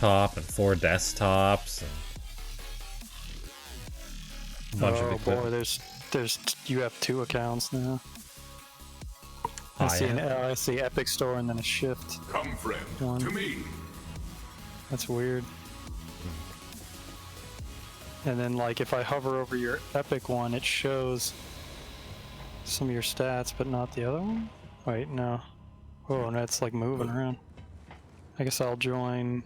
laptop and 4 desktops and a bunch of equipment. Boy, there's you have 2 accounts now. I see Epic Store and then a Shift. Come, friend, one. to me. That's weird. And then, like, if I hover over your Epic one, it shows some of your stats, but not the other one? Wait, no. Oh, no, it's like moving around. I guess I'll join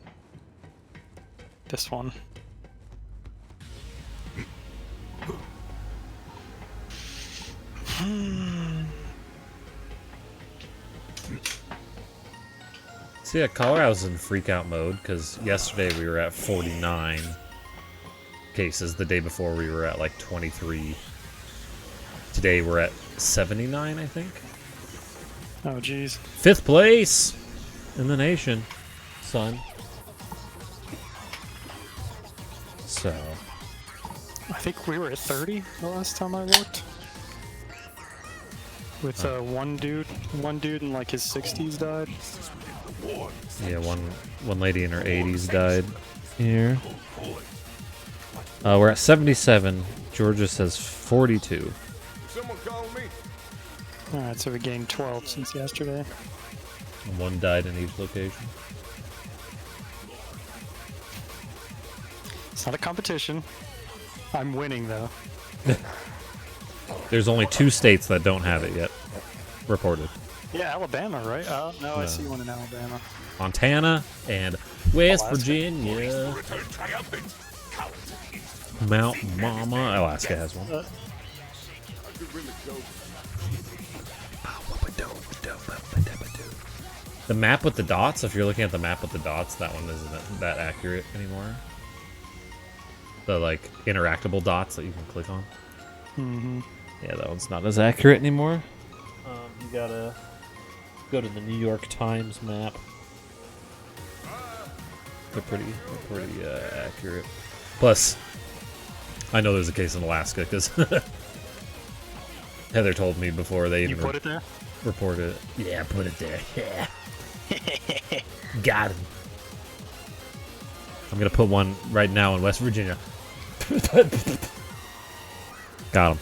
this one. See, yeah, Colorado's in freak out mode because yesterday we were at 49 cases. The day before we were at like 23. Today we're at 79, I think. Oh, jeez. 5th place in the nation, son. So. I think we were at 30 the last time I looked. With one dude in like his 60s died. Yeah, one lady in her 80s died here. We're at 77. Georgia says 42. Someone call me. Alright, so we gained 12 since yesterday. And 1 died in each location. It's not a competition. I'm winning, though. There's only 2 states that don't have it yet reported. Yeah, Alabama, right? Oh, no, I see one in Alabama. Montana and West Alaska. Virginia. Return triumphant. Mount Mama. Alaska has one. I could really go. The map with the dots, if you're looking at the map with the dots, that one isn't that accurate anymore. The, like, interactable dots that you can click on. Mm-hmm. Yeah, that one's not as accurate anymore. You gotta go to the New York Times map. They're pretty accurate. Plus, I know there's a case in Alaska because Heather told me before they even You put it there? reported it. Yeah, put it there. Yeah. Got him. I'm gonna put one right now in West Virginia. Got him.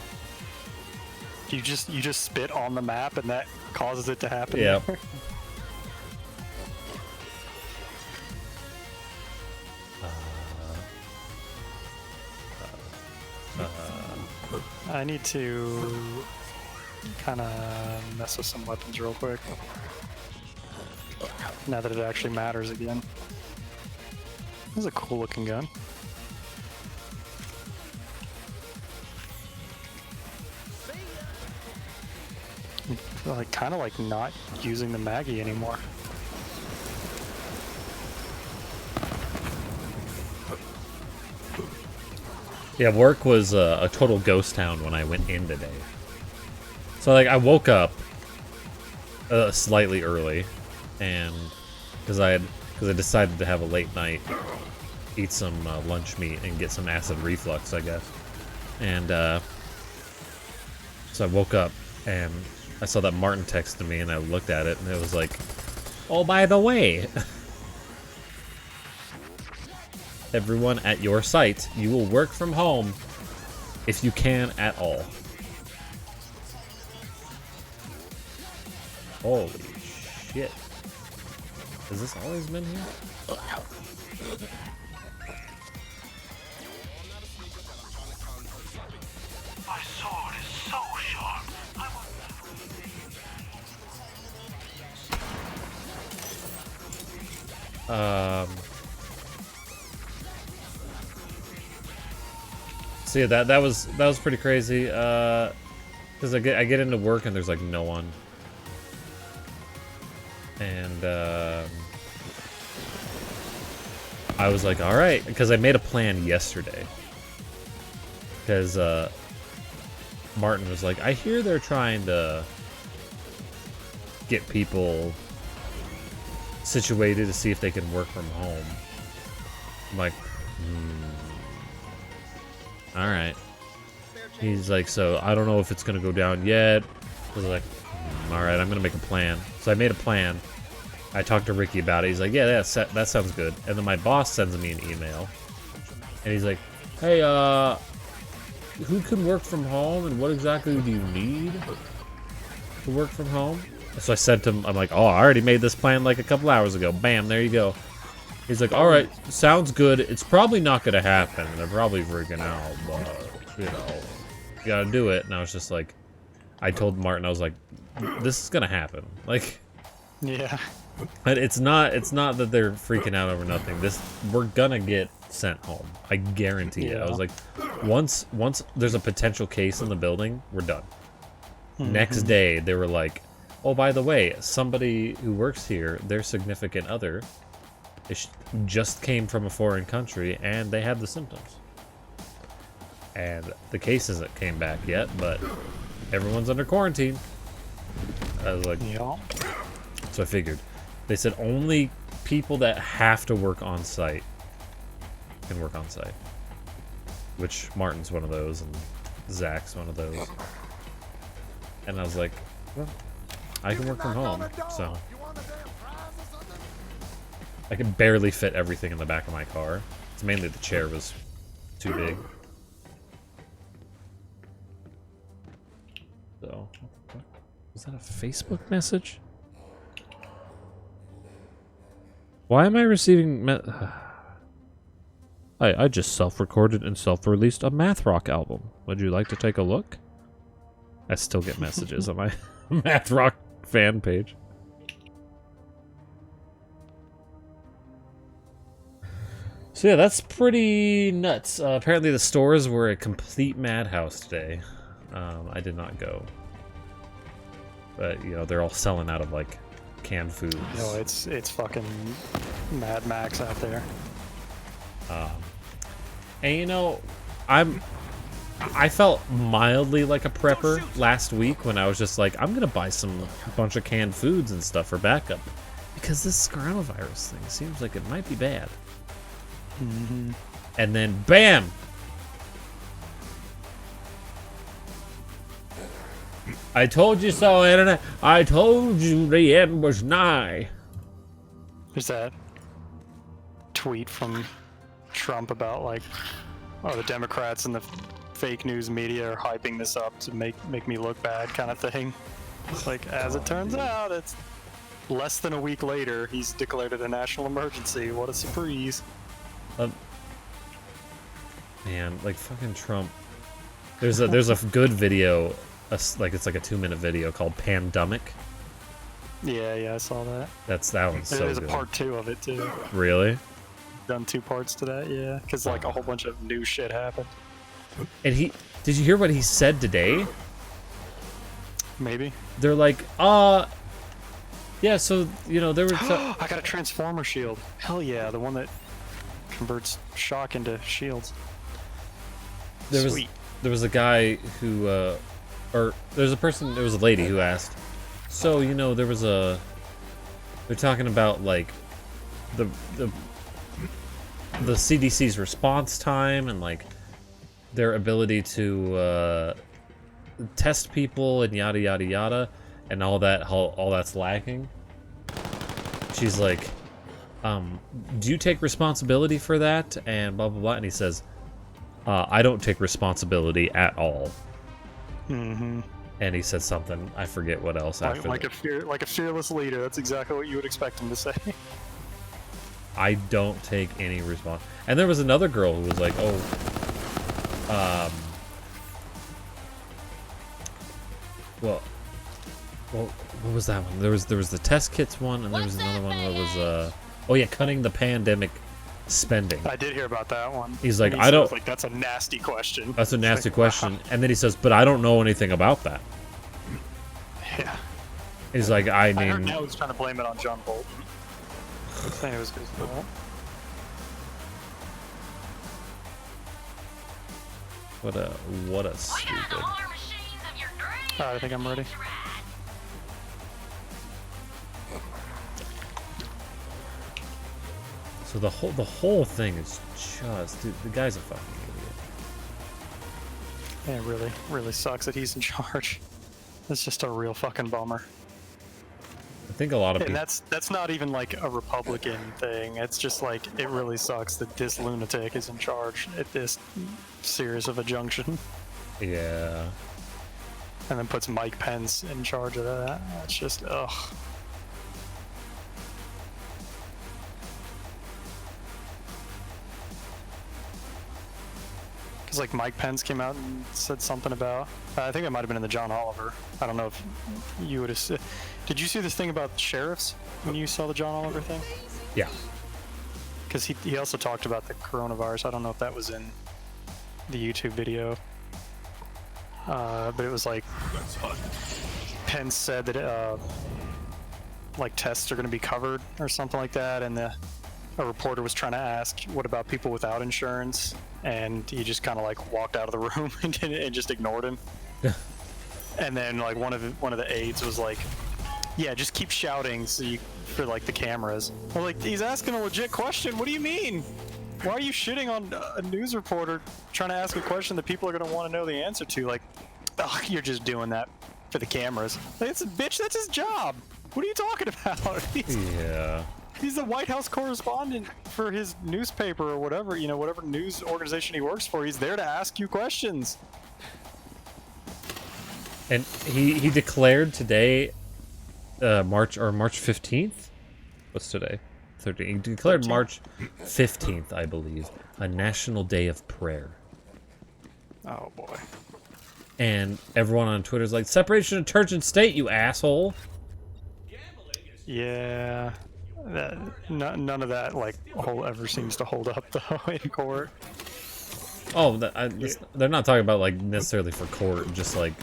You just spit on the map and that causes it to happen. Yeah. there? I need to kind of mess with some weapons real quick. Now that it actually matters again. This is a cool looking gun. Like kind of like not using the Maggie anymore. Yeah, work was a total ghost town when I went in today. So like I woke up slightly early, and because I decided to have a late night, eat some lunch meat and get some acid reflux, I guess. And so I woke up and I saw that Martin texted me, and I looked at it, and it was like, oh, by the way, everyone at your site, you will work from home if you can at all. Holy shit. Has this always been here? My sword is so sharp. So yeah, that was pretty crazy. Because I get into work and there's like no one, and I was like, all right, because I made a plan yesterday. Because Martin was like, I hear they're trying to get people situated to see if they can work from home. I'm like, all right. He's like, so I don't know if it's gonna go down yet. I was like, all right, I'm gonna make a plan. So I made a plan, I talked to Ricky about it. He's like, yeah, that sounds good. And then my boss sends me an email. And he's like, hey, who can work from home and what exactly do you need to work from home? So I sent him, I'm like, oh, I already made this plan like a couple hours ago. Bam, there you go. He's like, all right, sounds good. It's probably not going to happen. They're probably freaking out, but, you know, you got to do it. And I was just like, I told Martin, I was like, this is going to happen. Like, Yeah. but it's not that they're freaking out over nothing. We're going to get sent home. I guarantee it. I was like, once there's a potential case in the building, we're done. Next day, they were like, oh, by the way, somebody who works here, their significant other, just came from a foreign country, and they had the symptoms. And the case hasn't came back yet, but everyone's under quarantine. I was like, Yeah. so I figured. They said only people that have to work on site can work on site. Which Martin's one of those, and Zach's one of those. And I was like, well, I can work from home, so. I could barely fit everything in the back of my car. It's mainly the chair was too big. So, was that a Facebook message? Why am I receiving I just self-recorded and self-released a math rock album. Would you like to take a look? I still get messages on my math rock fan page. So yeah, that's pretty nuts. Apparently the stores were a complete madhouse today. I did not go. But, you know, they're all selling out of, like, canned foods. No, it's fucking Mad Max out there. And, you know, I felt mildly like a prepper last week when I was just like, I'm going to buy a bunch of canned foods and stuff for backup. Because this coronavirus thing seems like it might be bad. And then, bam! I told you so, Internet. I told you the end was nigh. There's that tweet from Trump about, like, oh, the Democrats and the fake news media are hyping this up to make me look bad kind of thing. It's like, as it turns out, it's less than a week later, he's declared it a national emergency. What a surprise. Man, like fucking Trump. There's a good video, it's like a 2-minute video called Pandemic. Yeah, I saw that. That one's so There's good. a part 2 of it too. Really? Done 2 parts to that, yeah, because like a whole bunch of new shit happened. And did you hear what he said today? Maybe. They're like, yeah, so, you know, there was... I got a transformer shield. Hell yeah, the one that converts shock into shields. Sweet. There was a guy who, or there was a lady who asked, so, you know, they're talking about, like, the CDC's response time and, like, their ability to, test people and yada, yada, yada, and all that's lacking. She's like, do you take responsibility for that? And blah, blah, blah. And he says, I don't take responsibility at all. Mm-hmm. And he said something, I forget what else after like a fearless leader. That's exactly what you would expect him to say. I don't take any response. And there was another girl who was like, well, what was that one? There was the test kits one, and there was another one that was, cutting the pandemic spending. I did hear about that one. He's like, I don't like that's a nasty question. That's a nasty question. And then he says, but I don't know anything about that. Yeah. He's like, I heard now he's trying to blame it on John Bolton. Saying it was his fault. What a stupid. Alright, I think I'm ready. So the whole thing is just, dude, the guy's a fucking idiot. Yeah, it really sucks that he's in charge. It's just a real fucking bummer. I think a lot of And people. that's not even like a Republican thing. It's just like it really sucks that this lunatic is in charge at this series of a junction, Yeah. and then puts Mike Pence in charge of that. It's just ugh. Because like Mike Pence came out and said something about. I think it might have been in the John Oliver. I don't know if you would have. Did you see this thing about sheriffs when you saw the John Oliver thing? Yeah. Because he also talked about the coronavirus. I don't know if that was in the YouTube video. But it was like Pence said that like tests are going to be covered or something like that, and a reporter was trying to ask, what about people without insurance? And he just kind of like walked out of the room and just ignored him. And then like one of the aides was like, yeah, just keep shouting for like the cameras. I'm like, he's asking a legit question. What do you mean? Why are you shitting on a news reporter trying to ask a question that people are going to want to know the answer to? Like, oh, you're just doing that for the cameras. Like, it's a bitch. That's his job. What are you talking about? Yeah. He's the White House correspondent for his newspaper or whatever, whatever news organization he works for. He's there to ask you questions. And he declared today, March 15th. What's today? 13th. He declared 13th. March 15th, I believe, a national day of prayer. Oh boy. And everyone on Twitter's like, separation of church and state, you asshole. Yeah. None of that like ever seems to hold up though in court. Oh, they're not talking about like necessarily for court, just like,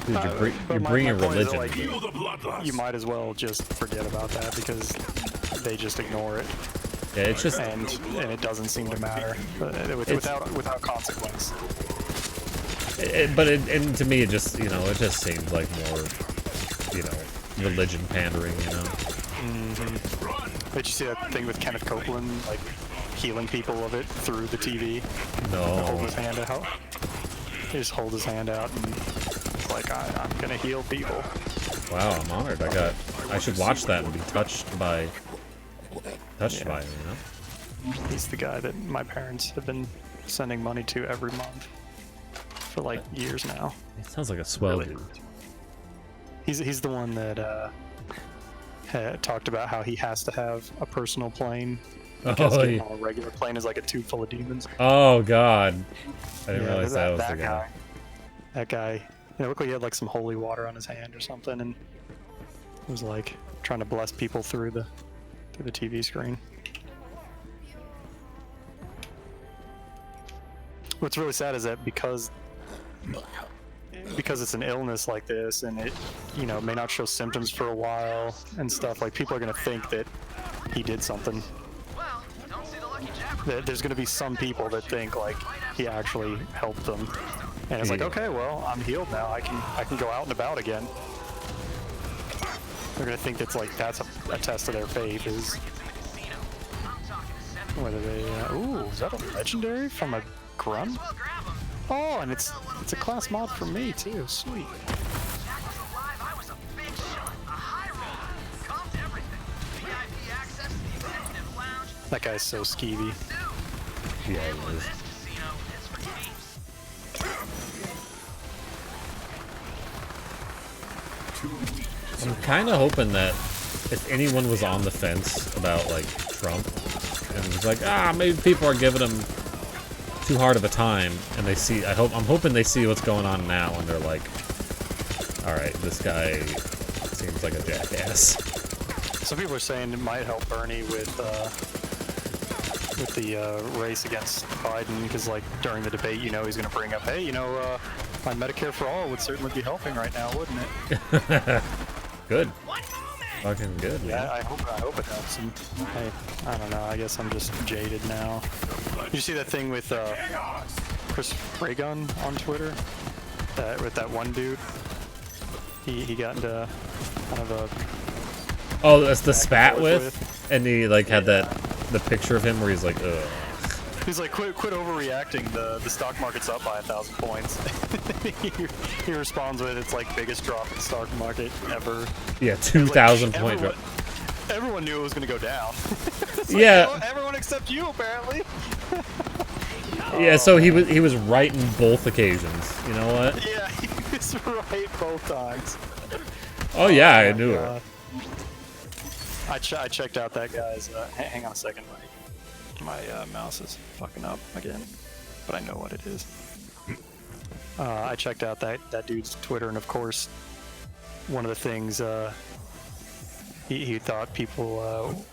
dude, you're bringing my point is religion. that, Feel the bloodlust. you might as well just forget about that because they just ignore it, Yeah, it's just and it doesn't seem to matter without consequence. and to me it just it just seems like more religion pandering, Did you see that thing with Kenneth Copeland, like healing people of it through the TV? Hold No. his hand out. He just hold his hand out and it's like, I'm gonna heal people. Wow, I'm honored. I should watch that and be touched by it, He's the guy that my parents have been sending money to every month for like years now. It sounds like a swell Really? dude. He's the one that had talked about how he has to have a personal plane because Oh, getting yeah. on a regular plane is like a tube full of demons. Oh god. I didn't Yeah, realize that was the guy. guy. That guy. It looked like he had like some holy water on his hand or something, and was like trying to bless people through the TV screen. What's really sad is that because it's an illness like this, and it may not show symptoms for a while and stuff, like people are gonna think that he did something. That there's gonna be some people that think like he actually helped them, and it's like, Yeah. okay, well, I'm healed now. I can go out and about again. They're gonna think that's a test of their faith, is whether they. Ooh, is that a legendary from a grunt? Oh, and it's a class mod for me too. Sweet. That guy's so skeevy. Yeah, it is. I'm kind of hoping that if anyone was on the fence about like Trump and was like, maybe people are giving him too hard of a time, and they see, I'm hoping they see what's going on now, and they're like, all right, this guy seems like a jackass. Some people are saying it might help Bernie with the race against Biden, because like during the debate, he's going to bring up, hey, my Medicare for all would certainly be helping right now, wouldn't it? Good. Fucking good, man. Yeah, I hope it helps him. I don't know. I guess I'm just jaded now. Did you see that thing with Chris Raygun on Twitter? With that one dude, he got into kind of a. Oh, that's the spat forth with? And he like had the picture of him where he's like, ugh. He's like, quit overreacting. The stock market's up by 1,000 points. he responds with, "It's like biggest drop in the stock market ever." Yeah, 2,000 like, point drop. Everyone knew it was gonna go down. It's like, Yeah. everyone except you apparently. Yeah, so he was right in both occasions. You know what? Yeah, he was right both times. Oh yeah, I my knew God. it. I checked out that guy's. Hang on a second, my mouse is fucking up again, but I know what it is. I checked out that dude's Twitter, and of course, one of the things he thought people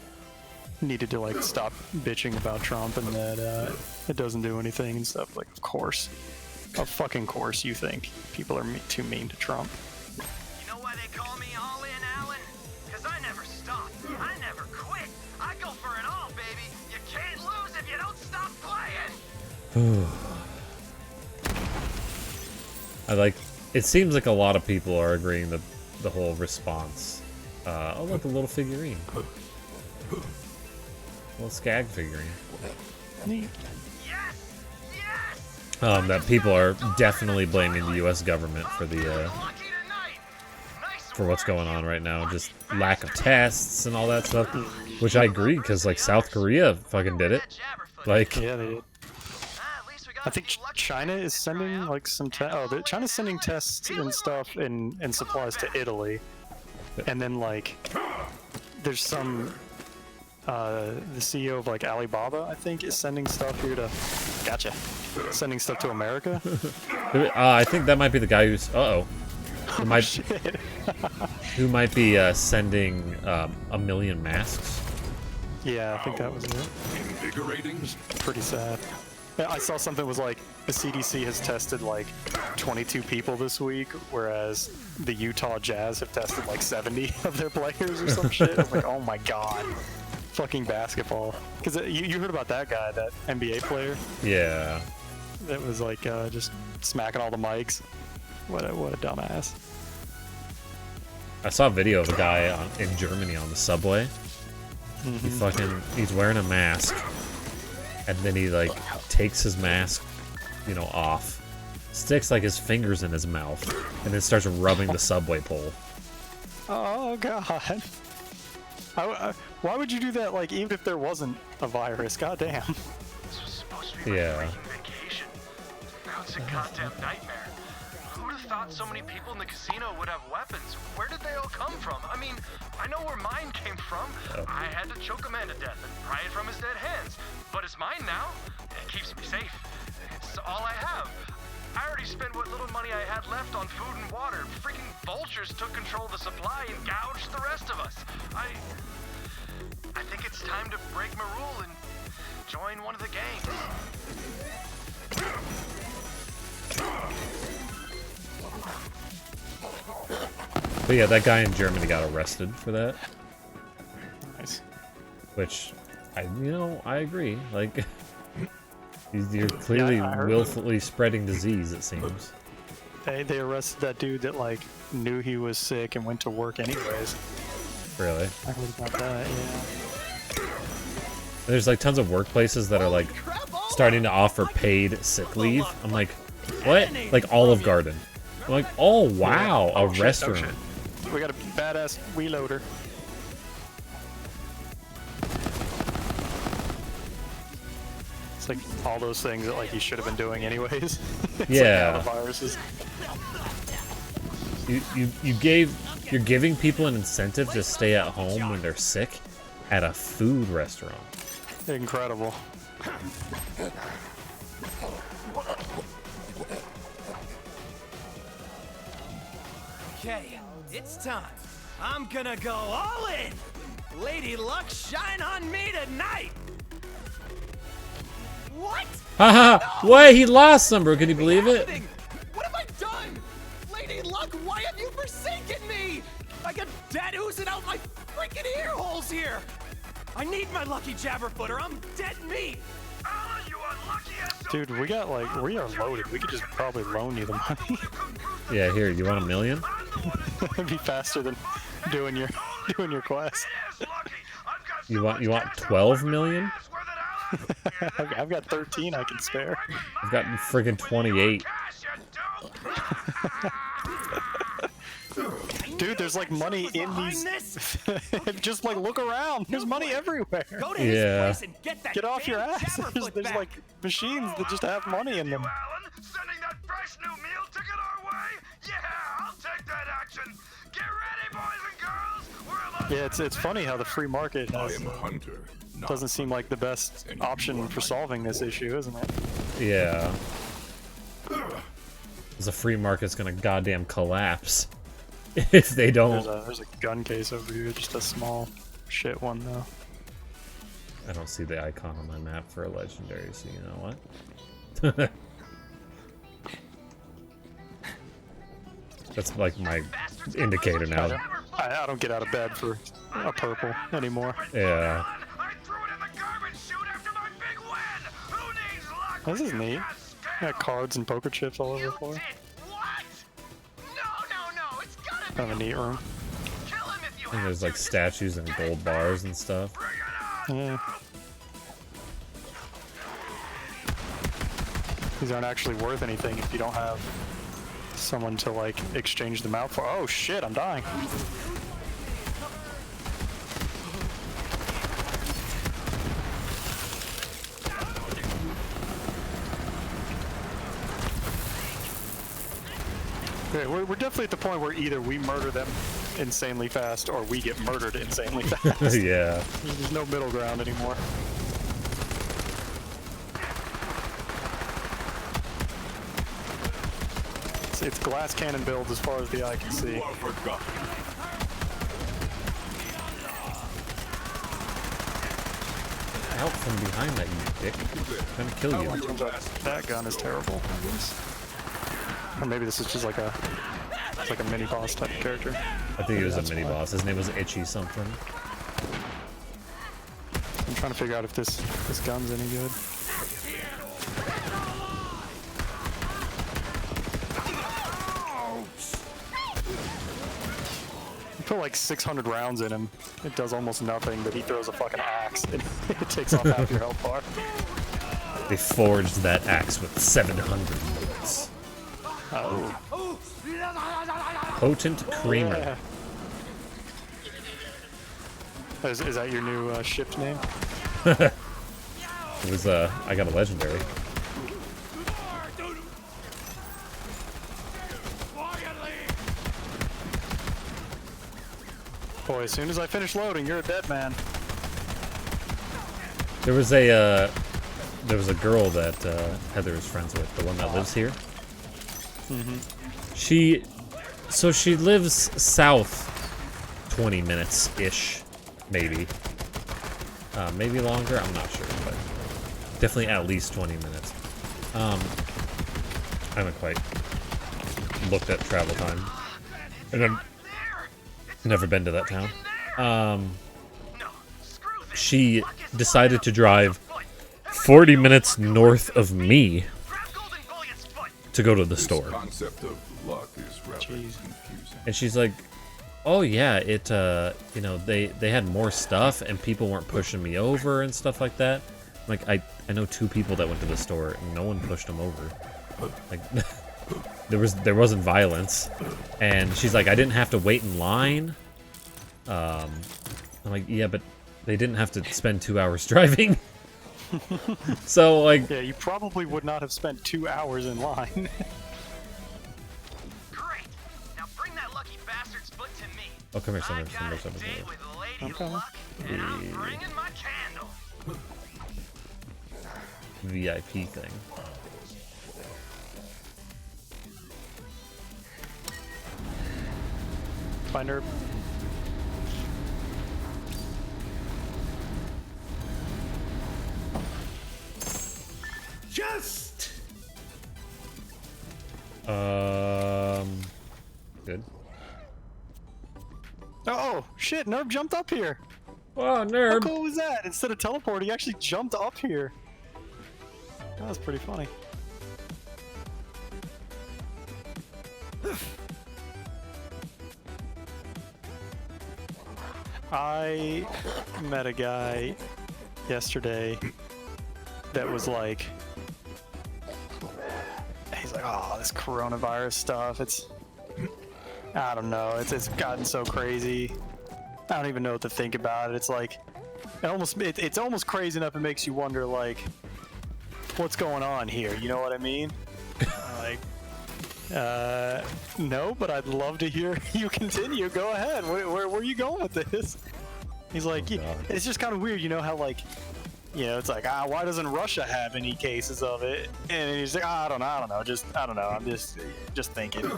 needed to like stop bitching about Trump and that it doesn't do anything and stuff. Like, of course, fucking course, you think people are too mean to Trump. You know why they call me All In, Alan? Because I never stop. I never quit. I go for it all, baby. You can't lose if you don't stop playing. I like. It seems like a lot of people are agreeing that the whole response. Oh look, a little figurine. Little skag figurine. Neat. Yes! Yes! That people are definitely blaming the U.S. government for the Lucky tonight. Nice for what's work, going on you right now. Just lucky lack of bastard. tests and all that stuff, which I agree because like South Korea fucking did it. Like, Yeah, they did. At least we got I think China is sending like some China's sending tests and stuff and supplies to Italy, and then like there's some the CEO of like Alibaba, I think, is sending stuff here to sending stuff to America. I think that might be the guy who's who might Shit. who might be sending 1 million masks. Yeah, I think that was it. Invigorating. Pretty sad. Yeah, I saw something was like the CDC has tested like 22 people this week, whereas the Utah Jazz have tested like 70 of their players or some shit. I was like, oh my god, fucking basketball. Because you heard about that guy, that NBA player Yeah. that was like just smacking all the mics. What a dumbass. I saw a video of a guy in Germany on the subway. He's wearing a mask, and then he like takes his mask, off, sticks like his fingers in his mouth, and then starts rubbing the subway pole. Oh god. Why would you do that? Like, even if there wasn't a virus, goddamn. This was supposed to be Yeah. my freaking vacation. Now it's a goddamn nightmare. Who would have thought so many people in the casino would have weapons? Where did they all come from? I mean, I know where mine came from. I had to choke a man to death and pry it from his dead hands. But it's mine now. It keeps me safe. It's all I have. I already spent what little money I had left on food and water. Freaking vultures took control of the supply and gouged the rest of us. I think it's time to break my rule and join one of the gangs. But yeah, that guy in Germany got arrested for that, Nice. which I agree. Like, you're clearly I heard willfully spreading disease, it seems. They arrested that dude that like knew he was sick and went to work anyways. Really. I heard about that. Yeah. There's like tons of workplaces that are like starting to offer paid sick leave. I'm like, what? Like Olive Garden. I'm like, oh wow, Oh, a shit, restaurant. oh, shit. We got a badass reloader. It's like all those things that like you should have been doing anyways. It's Yeah. Like, all the viruses. You're giving people an incentive to stay at home when they're sick at a food restaurant. Incredible. Okay, it's time. I'm gonna go all in. Lady Luck, shine on me tonight. What? Haha! Wait, he lost some, bro. Can you believe it? Happening? What have I done? Lady Luck, why have you forsaken me? I got dead oozing out my freaking ear holes here. I need my lucky jabberfoot or I'm dead meat. Ah, you unlucky SOB. Dude, we are loaded. We could just probably loan you the money. Yeah, here. You want $1 million? It'd be faster than doing your quest. Yes, lucky. I've got You so want much cash, 12 I'll million? ass where that I've got 13 I can spare. I've got friggin' 28. Dude, there's like money in Behind these. this? Just like look around. There's money everywhere. Go to Yeah. his place and get that Get off your damn ass. Jabberfoot There's back. like machines that just have money in them. Alan, sending that fresh new meal ticket our way? Yeah, I'll take that action. Get ready, boys and girls. We're about Yeah, it's funny how the free market I has, am a hunter. Not doesn't seem like the best option for solving this issue, isn't it? Yeah. The free market's gonna goddamn collapse if they don't. There's a gun case over here, just a small shit one though. I don't see the icon on my map for a legendary, so you know what? That's like my indicator now. I don't get out of bed for a purple anymore. Yeah. I threw it in the garbage chute after my big win. Who needs luck? This is neat. Yeah, Got cards and poker chips all over the floor. What? No, it's gotta be Kind of a neat room. kill him if you And have there's like to. statues and gold bars and stuff. Bring it on. Yeah. These aren't actually worth anything if you don't have someone to like exchange them out for. Oh shit, I'm dying. Okay, we're definitely at the point where either we murder them insanely fast or we get murdered insanely fast. Yeah. There's no middle ground anymore. It's glass cannon builds as far as the eye can see. You are forgotten. Out from behind that, you dick. I'm gonna kill you. Turns out that gun is terrible. I guess. Or maybe this is just like it's like a mini boss type of character. I think he was a That's mini fine. boss. His name was Itchy something. I'm trying to figure out if this gun's any good. You put like 600 rounds in him. It does almost nothing, but he throws a fucking axe and it takes off half your health bar. They forged that axe with 700 bullets. Oh. Potent Creamer. Yeah. Is that your new shift name? It was, I got a legendary. Boy, as soon as I finish loading, you're a dead man. There was a girl that Heather is friends with, the one that lives here. She lives south 20 minutes ish, maybe. Maybe longer, I'm not sure, but definitely at least 20 minutes. I haven't quite looked at travel time. And I've never been to that town. She decided to drive 40 minutes north of me to go to the store. Concept of luck is rather confusing. And she's like, oh yeah, it, you know, they had more stuff and people weren't pushing me over and stuff like that. I'm like, I know 2 people that went to the store and no one pushed them over. Like, there wasn't violence. And she's like, I didn't have to wait in line. I'm like, yeah, but they didn't have to spend 2 hours driving. So, like... Yeah, you probably would not have spent 2 hours in line. Great. Now bring that lucky bastard's foot to me. Oh, come here, I Summer, got Summer, a Summer, date Summer. with Lady Okay. Luck, and I'm bringing my candle. VIP thing. Find her. Just Good. Oh, shit, Nerb jumped up here. Oh, How nerd. cool was that? Instead of teleporting, he actually jumped up here. That was pretty funny. I met a guy yesterday that was like, he's like, oh, this coronavirus stuff, it's, I don't know, it's gotten so crazy. I don't even know what to think about it. It's like, it's almost crazy enough it makes you wonder, like, what's going on here? You know what I mean? Like, no, but I'd love to hear you continue. Go ahead. Where are you going with this? He's like, it's just kind of weird, you know how, like, you know, it's like, why doesn't Russia have any cases of it? And he's like, I don't know, I don't know, I'm just thinking.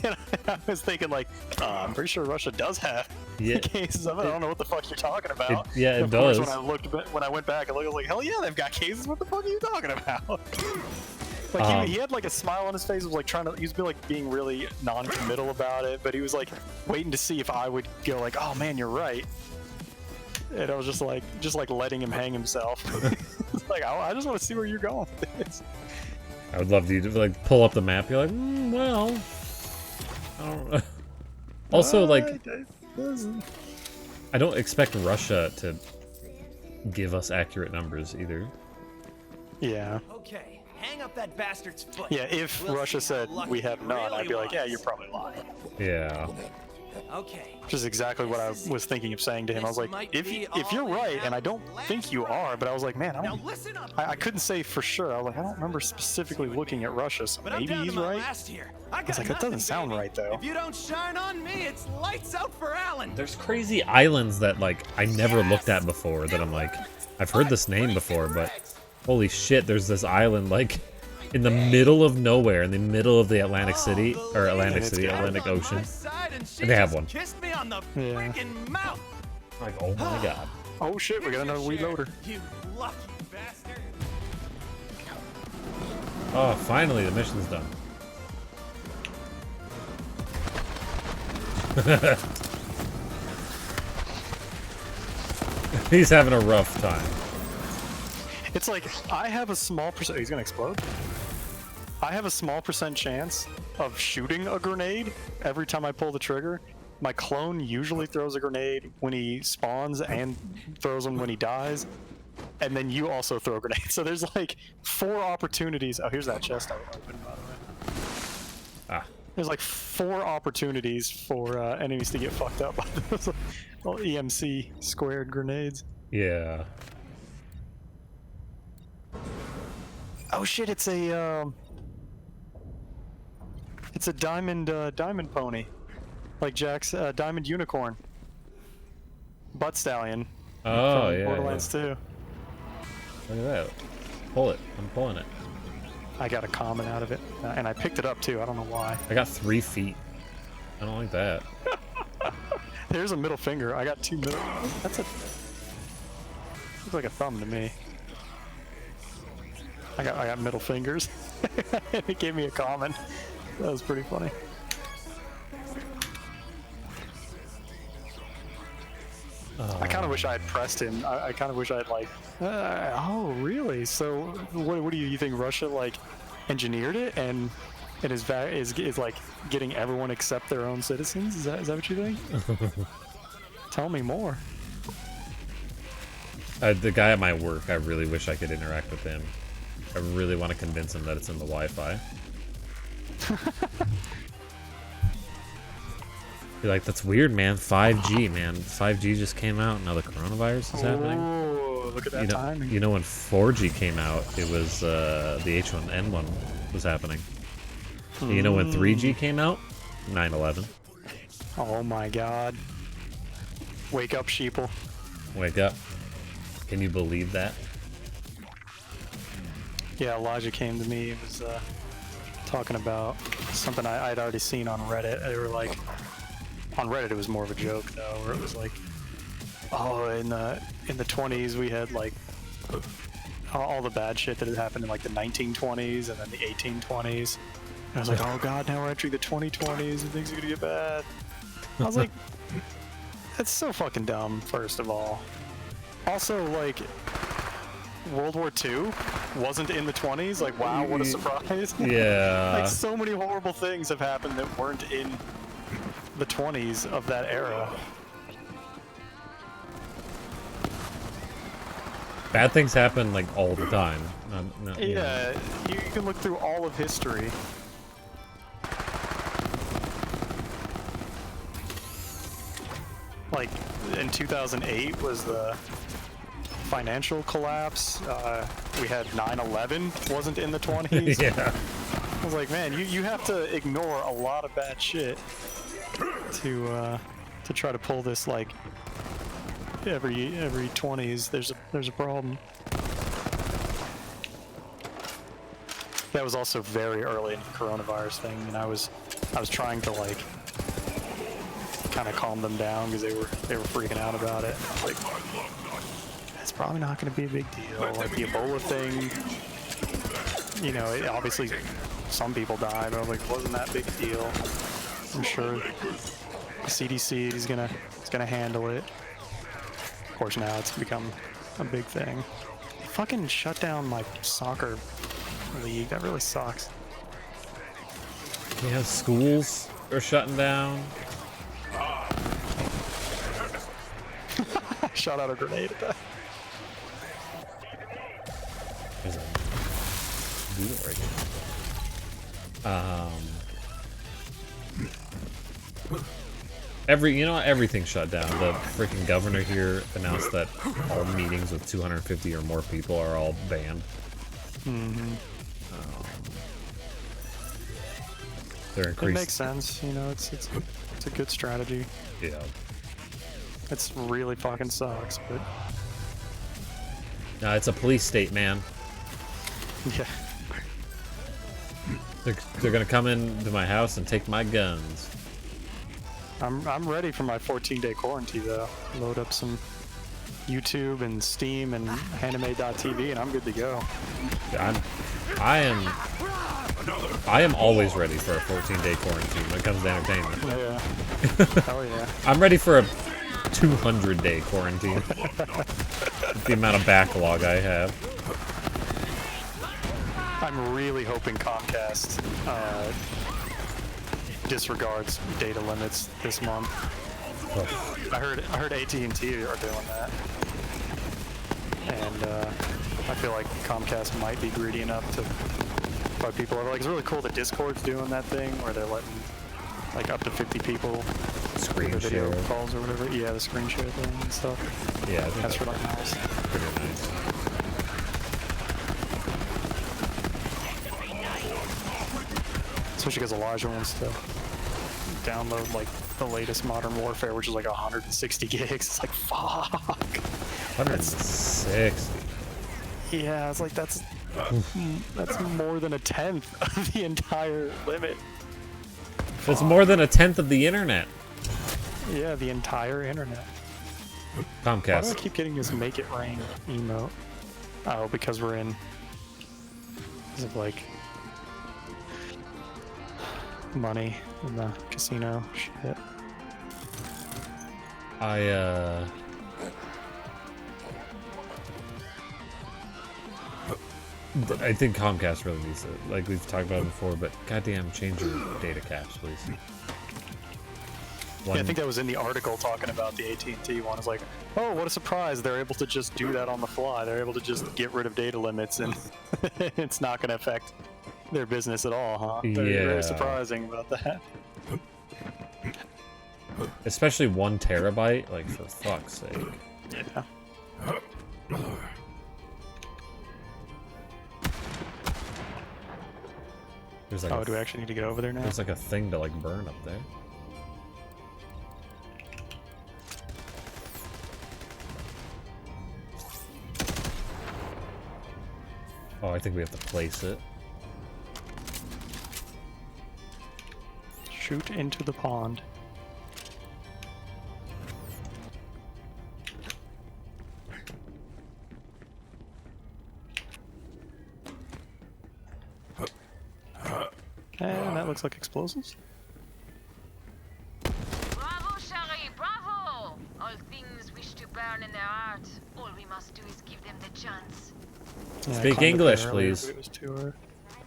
And I was thinking, like, I'm pretty sure Russia does have cases of it. I don't know what the fuck you're talking about. It of does. Course, when I went back and looked, I was like, hell yeah, they've got cases. What the fuck are you talking about? Like he had like a smile on his face. Was like he was like being really non-committal about it, but he was like waiting to see if I would go like, oh man, you're right. And I was just like letting him hang himself. Like, I just want to see where you're going with this. I would love you to like pull up the map. You're like, well, I don't know. Also, like, I don't expect Russia to give us accurate numbers either. Yeah. Okay, hang up that bastard's foot. Yeah, if Russia said we have none, I'd be like, yeah, you're probably lying. Yeah. Okay. Which is exactly what I was thinking of saying to him. I was like, if you're right, and I don't think you are, but I was like, man, I couldn't say for sure. I was like, I don't remember specifically looking at Russia, so maybe he's right. I was like, that doesn't sound right though. If you don't shine on me, it's lights out for Alan. There's crazy islands that like I never looked at before that I'm like, I've heard this name before, but holy shit, there's this island like in the middle of nowhere, in the middle of the Atlantic Ocean, and they have one. Yeah. Like, oh my god. Oh shit, we got another reloader. You lucky bastard. Oh, finally, the mission's done. He's having a rough time. It's like, I have a small percent. He's gonna explode. I have a small percent chance of shooting a grenade every time I pull the trigger. My clone usually throws a grenade when he spawns and throws them when he dies. And then you also throw grenades. So there's like 4 opportunities. Oh, here's that chest I opened, by the way. Ah. There's like 4 opportunities for enemies to get fucked up by those little EMC squared grenades. Yeah. Oh shit, it's a diamond pony. Like Jack's diamond unicorn. Butt stallion. Oh, from yeah. Borderlands 2. Look at that. Pull it. I'm pulling it. I got a common out of it. And I picked it up too, I don't know why. I got 3 feet. I don't like that. There's a middle finger. I got 2 middle. That's a. Looks like a thumb to me. I got middle fingers. It gave me a common. That was pretty funny. I kind of wish I had pressed him. I kind of wish I had like. Oh really? So what do you think? Russia like engineered it and is like getting everyone except their own citizens? Is that what you think? Tell me more. The guy at my work, I really wish I could interact with him. I really want to convince him that it's in the Wi-Fi. Be like, that's weird, man. 5G, man. 5G just came out, and now the coronavirus is happening. Oh, look at that timing. You know when 4G came out, it was the H1N1 was happening. You know when 3G came out? 9/11. Oh my god. Wake up, sheeple. Wake up. Can you believe that? Yeah, Elijah came to me and was talking about something I'd already seen on Reddit. They were like, on Reddit it was more of a joke though, where it was like, oh, in the 20s we had like all the bad shit that had happened in like the 1920s and then the 1820s. And I was like, oh god, now we're entering the 2020s and things are gonna get bad. I was like, that's so fucking dumb, first of all. Also, like, World War II wasn't in the 20s. Like, wow, what a surprise. Yeah. Like, so many horrible things have happened that weren't in the 20s of that era. Bad things happen like all the time. You know. Yeah, you can look through all of history. Like, in 2008 was the financial collapse. We had 9/11, wasn't in the 20s. Yeah. I was like, man, you have to ignore a lot of bad shit to try to pull this, like, every 20s there's a problem. That was also very early in the coronavirus thing, and I was trying to, like, kind of calm them down because they were freaking out about it. I was like, it's probably not going to be a big deal. Like the Ebola thing, you know, obviously some people died, but I was like, it wasn't that big a deal. I'm sure the CDC is gonna handle it. Of course, now it's become a big thing. Fucking shut down my soccer league. That really sucks. Yeah, schools are shutting down. I shot out a grenade at that. There's a dude right here. Everything shut down. The freaking governor here announced that all meetings with 250 or more people are all banned. Mm-hmm. They're It increasing. makes sense, you know. It's a good strategy. Yeah. It's really fucking sucks, but No, it's a police state, man. yeah. They're gonna come into my house and take my guns. I'm ready for my 14-day quarantine though. Load up some YouTube and Steam and anime.tv and I'm good to go. I am always ready for a 14-day quarantine when it comes to entertainment. Yeah. Hell yeah. I'm ready for a 200-day quarantine. With the amount of backlog I have. I'm really hoping Comcast disregards data limits this month. I heard AT&T are doing that, and I feel like Comcast might be greedy enough to fuck people over. Like, it's really cool that Discord's doing that thing where they're letting like up to 50 people Screen do video share. calls or whatever. Yeah, the screen share thing and stuff. Yeah, I think That's really nice. pretty nice. Especially because Elijah wants to download like the latest Modern Warfare, which is like 160 gigs. It's like, fuck. 160. Yeah, it's like that's more than a tenth of the entire limit. It's more than a tenth of the internet. Yeah, the entire internet. Why do I Comcast. keep getting this "Make It Rain" emote? Oh, because we're in. Is it like money in the casino shit? I think Comcast really needs it. Like we've talked about it before, but goddamn, change your data caps, please. Yeah, I think that was in the article talking about the AT&T one. It's like, oh, what a surprise! They're able to just do that on the fly. They're able to just get rid of data limits, and it's not going to affect their business at all, huh? Very, Yeah. very surprising about that. Especially 1 terabyte, like for fuck's sake. Yeah. There's like Oh, do we actually need to get over there now? there's like a thing to like burn up there. Oh, I think we have to place it. Shoot into the pond. And that looks like explosives. Bravo, Shari, bravo! All things wish to burn in their heart. All we must do is give them the chance. Yeah, I Speak climbed up there English, earlier, please. but it was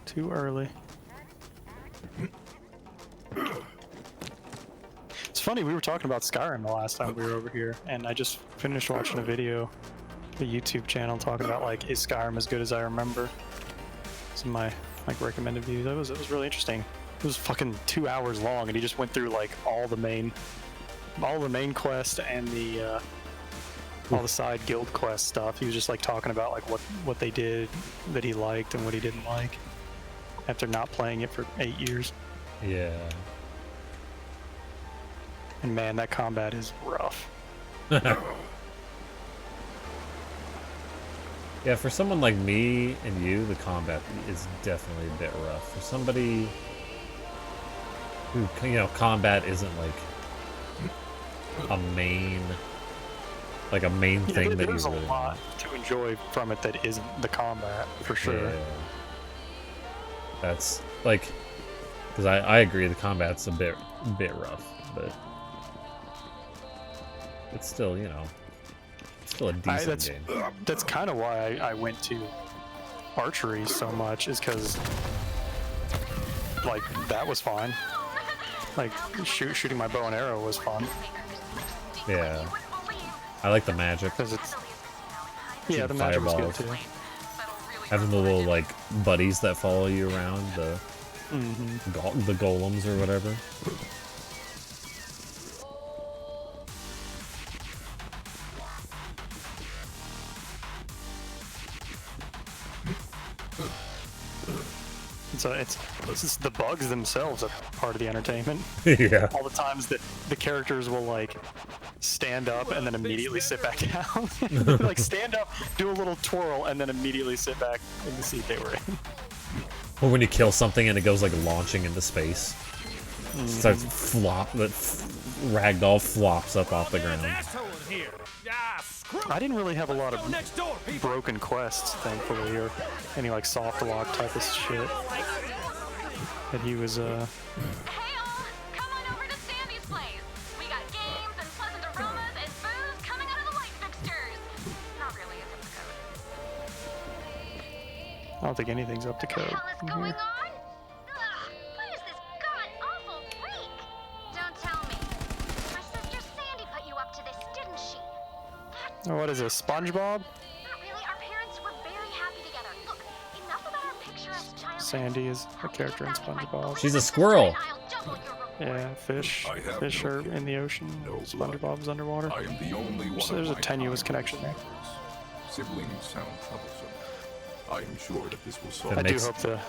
too early. It's funny, we were talking about Skyrim the last time we were over here, and I just finished watching a video a YouTube channel talking about like, is Skyrim as good as I remember? Some of my like recommended views. It was really interesting. It was fucking 2 hours long, and he just went through like all the main quest and the all the side guild quest stuff. He was just like talking about like what they did that he liked and what he didn't like after not playing it for 8 years. Yeah. And man, that combat is rough. Yeah, for someone like me and you, the combat is definitely a bit rough. For somebody who, you know, combat isn't like a main thing that you there's really a lot to enjoy from it that isn't the combat, for sure. Yeah. That's like, because I agree the combat's a bit rough, but it's still, you know, it's still a decent game. That's kind of why I went to archery so much, is because like that was fun. Like shooting my bow and arrow was fun. Yeah, I like the magic. Because it's the magic was good too. Having the little like buddies that follow you around, the golems or whatever. So it's just the bugs themselves are part of the entertainment. Yeah. All the times that the characters will like stand up and then immediately sit back down. Like stand up, do a little twirl, and then immediately sit back in the seat they were in. Or when you kill something and it goes like launching into space. Starts ragdoll flops up off the ground. I didn't really have a lot of broken quests, thankfully, or any like soft lock type of shit. That he was Hey all, come on over to Sandy's place. We got games and pleasant aromas and booze coming out of the light fixtures. Not really, it's up to code. I don't think anything's up to code. What the hell is in going here. on? Ugh, what is this god-awful reek? Don't tell me. My sister Sandy put you up to this, didn't she? Oh, what is this, SpongeBob? Not really. Our parents were very happy together. Look, enough about our picturesque childhood. Sandy is a character in SpongeBob. She's a squirrel. I'll double your reward. Yeah, fish. I have Fish no are kin, in the ocean. no blood. SpongeBob's underwater. I am the only one. So there's a of my tenuous kind connection there. matters. Siblings sound troublesome. I am sure that this will solve. That I do makes- hope the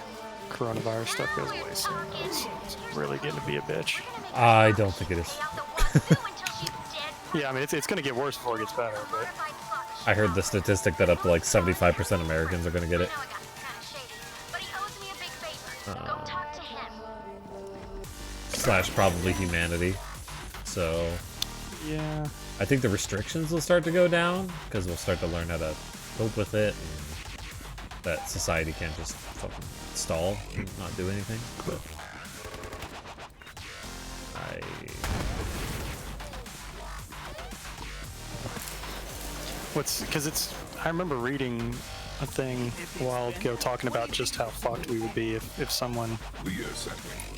coronavirus stuff goes away soon. It's really getting to be a bitch. I don't think it is. Stay out the water, too, until she's dead. Yeah, I mean, it's going to get worse before it gets better, but Certified slut. I heard the statistic that up to like 75% Americans are gonna get it. Now it got kinda shady, but he owes me a big favor. Go talk to him. / probably humanity. So yeah. I think the restrictions will start to go down because we'll start to learn how to cope with it, and that society can't just fucking stall and not do anything. But I remember reading a thing a while ago talking about just how fucked we would be if someone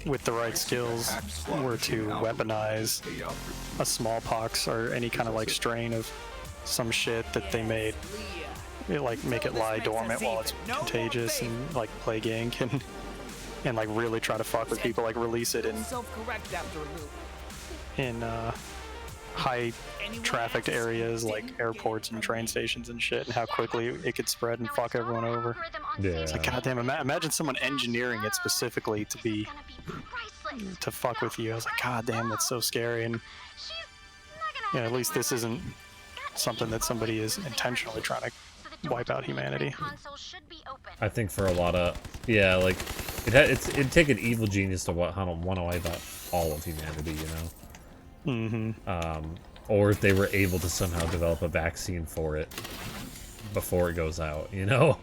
with the right skills were to weaponize a smallpox or any kind of like strain of some shit that they made, like make it lie dormant while it's contagious and like plague ink and like really try to fuck with people, like release it in high trafficked areas like airports and train stations and shit, and how quickly it could spread and fuck everyone over. Yeah. It's like, goddamn, imagine someone engineering it specifically to fuck with you. I was like, goddamn, that's so scary. And yeah, at least this isn't something that somebody is intentionally trying to wipe out humanity. I think for a lot of like it'd take an evil genius to want to wipe out all of humanity, you know. Or if they were able to somehow develop a vaccine for it before it goes out, you know.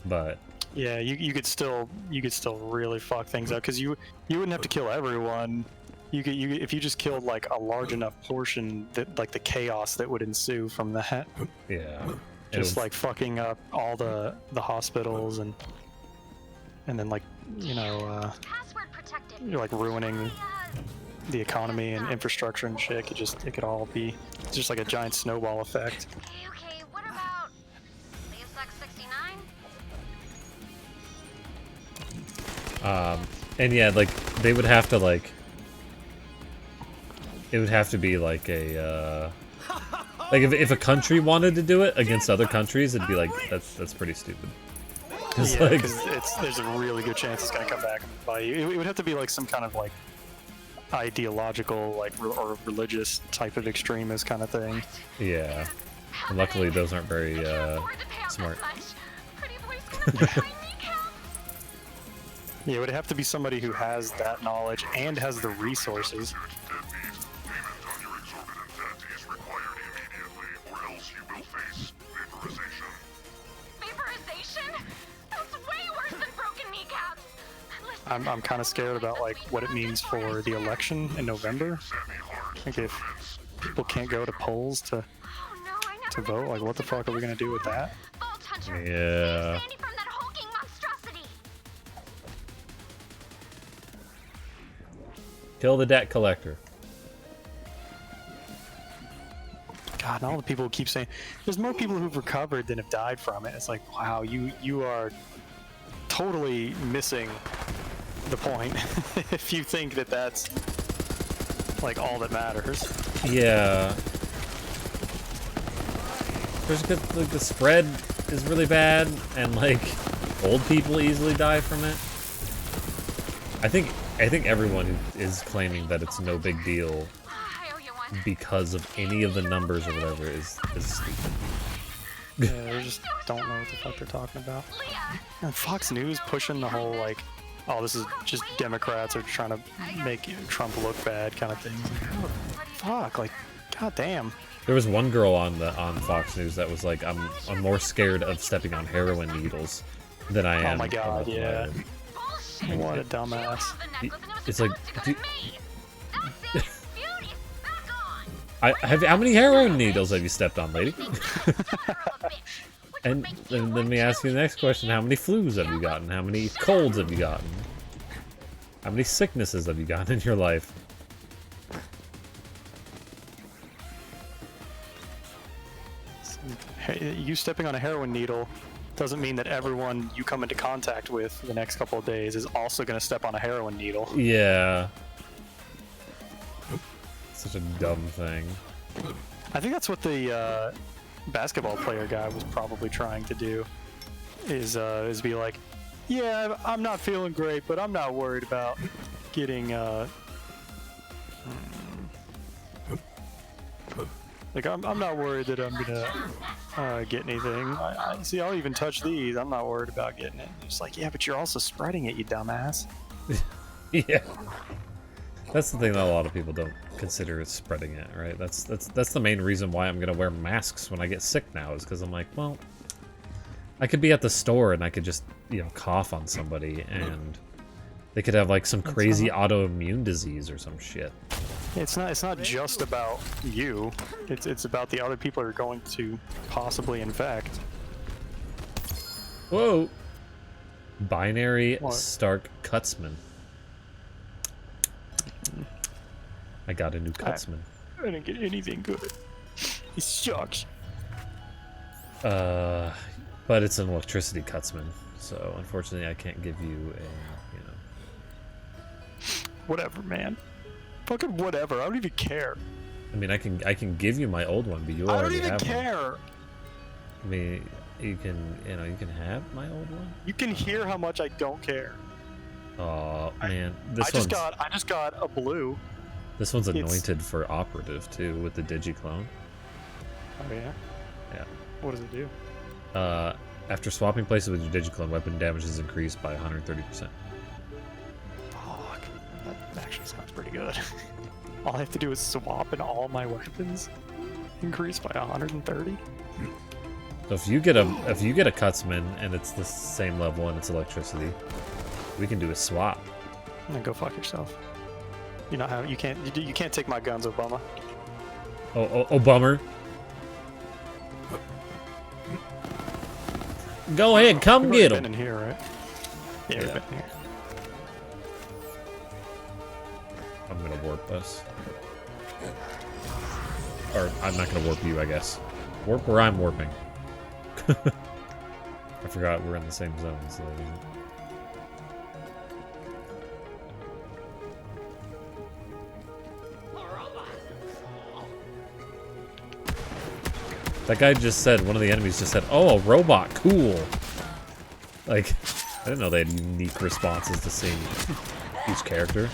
But yeah, you could still really fuck things up, because you wouldn't have to kill everyone. You if you just killed like a large enough portion, that like the chaos that would ensue from that. yeah, Just like fucking up all the hospitals and then like, you know, you're like ruining the economy and infrastructure and shit. It could all be just like a giant snowball effect. Okay, what about And yeah, like they would have to like. It would have to be like a. Like if a country wanted to do it against other countries, it'd be like that's pretty stupid. Cause Yeah, like, because there's a really good chance it's gonna come back by you. It would have to be like some kind of like ideological, like or religious type of extremist kind of thing. yeah. And luckily, those aren't very smart. Pretty boy's gonna cry kneecap. Yeah, it would have to be somebody who has that knowledge and has the resources. Vaporization? That's way worse than broken kneecaps. Listen, I'm kind of scared about like what it means for the election in November. Like if people can't go to polls to oh no, I never vote, like what the fuck are we gonna do with that? Vault Hunter. Yeah. Save Sandy from that hulking monstrosity. Kill the debt collector. God, and all the people who keep saying there's more people who've recovered than have died from it. It's like, wow, you are totally missing the point if you think that that's like all that matters. Yeah. There's good, like the spread is really bad, and like old people easily die from it. I think everyone is claiming that it's no big deal I owe you one. because of any of the numbers or whatever is stupid. Yeah, they just don't know what the fuck they're talking about. Leah, And Fox News pushing the whole like, oh, this is just Democrats are trying to make Trump look bad kind of thing. Like, oh, fuck, like, goddamn. There was one girl on Fox News that was like, I'm more scared of stepping on heroin needles than I am. Oh my god, of yeah. bullshit. What a dumbass. The necklace and it was It's like, supposed to do- go to me. That's it. Beauty's back on. how many heroin needles have you stepped on, lady? Son of a bitch. Which would And make you then one me ask you the too. next question: how many flus have you gotten? How many colds have you gotten? How many sicknesses have you gotten in your life? Hey, you stepping on a heroin needle doesn't mean that everyone you come into contact with the next couple of days is also going to step on a heroin needle. Yeah. Such a dumb thing. I think that's what the basketball player guy was probably trying to do. Is be like, yeah, I'm not feeling great, but I'm not worried about getting like I'm not worried that I'm gonna get anything. I see. I'll even touch these. I'm not worried about getting it. It's like, yeah, but you're also spreading it, you dumbass. Yeah. That's the thing that a lot of people don't consider is spreading it, right? That's the main reason why I'm gonna wear masks when I get sick now, is because I'm like, well, I could be at the store and I could just, cough on somebody and they could have like some crazy autoimmune disease or some shit. It's not just about you. It's about the other people you're going to possibly infect. Whoa! Binary What? Stark Cutsman. I got a new Cutsman. I didn't get anything good. It sucks. But it's an electricity Cutsman, so unfortunately I can't give you a, Whatever, man. Fucking whatever. I don't even care. I mean, I can give you my old one, but you I don't already even have one. care. I mean, you can have my old one. You can hear how much I don't care. Oh man, this I one's just got a blue. this one's it's- anointed for operative too with the Digiclone. Oh yeah. Yeah. What does it do? After swapping places with your Digiclone, weapon damage is increased by 130%. Fuck. That actually sounds pretty good. All I have to do is swap and all my weapons increase by 130. So if you get a Cutsman and it's the same level and it's electricity, we can do a swap. Then go fuck yourself. You can't take my guns, Obama. Oh, bummer. Go ahead, come We've get already him. been in here, right? Yeah, we've Yeah. been here. I'm gonna warp us. Or I'm not gonna warp you, I guess. Warp where I'm warping. I forgot we're in the same zone, so That guy just said, one of the enemies just said, "Oh, a robot, cool." Like, I didn't know they had unique responses to seeing each character.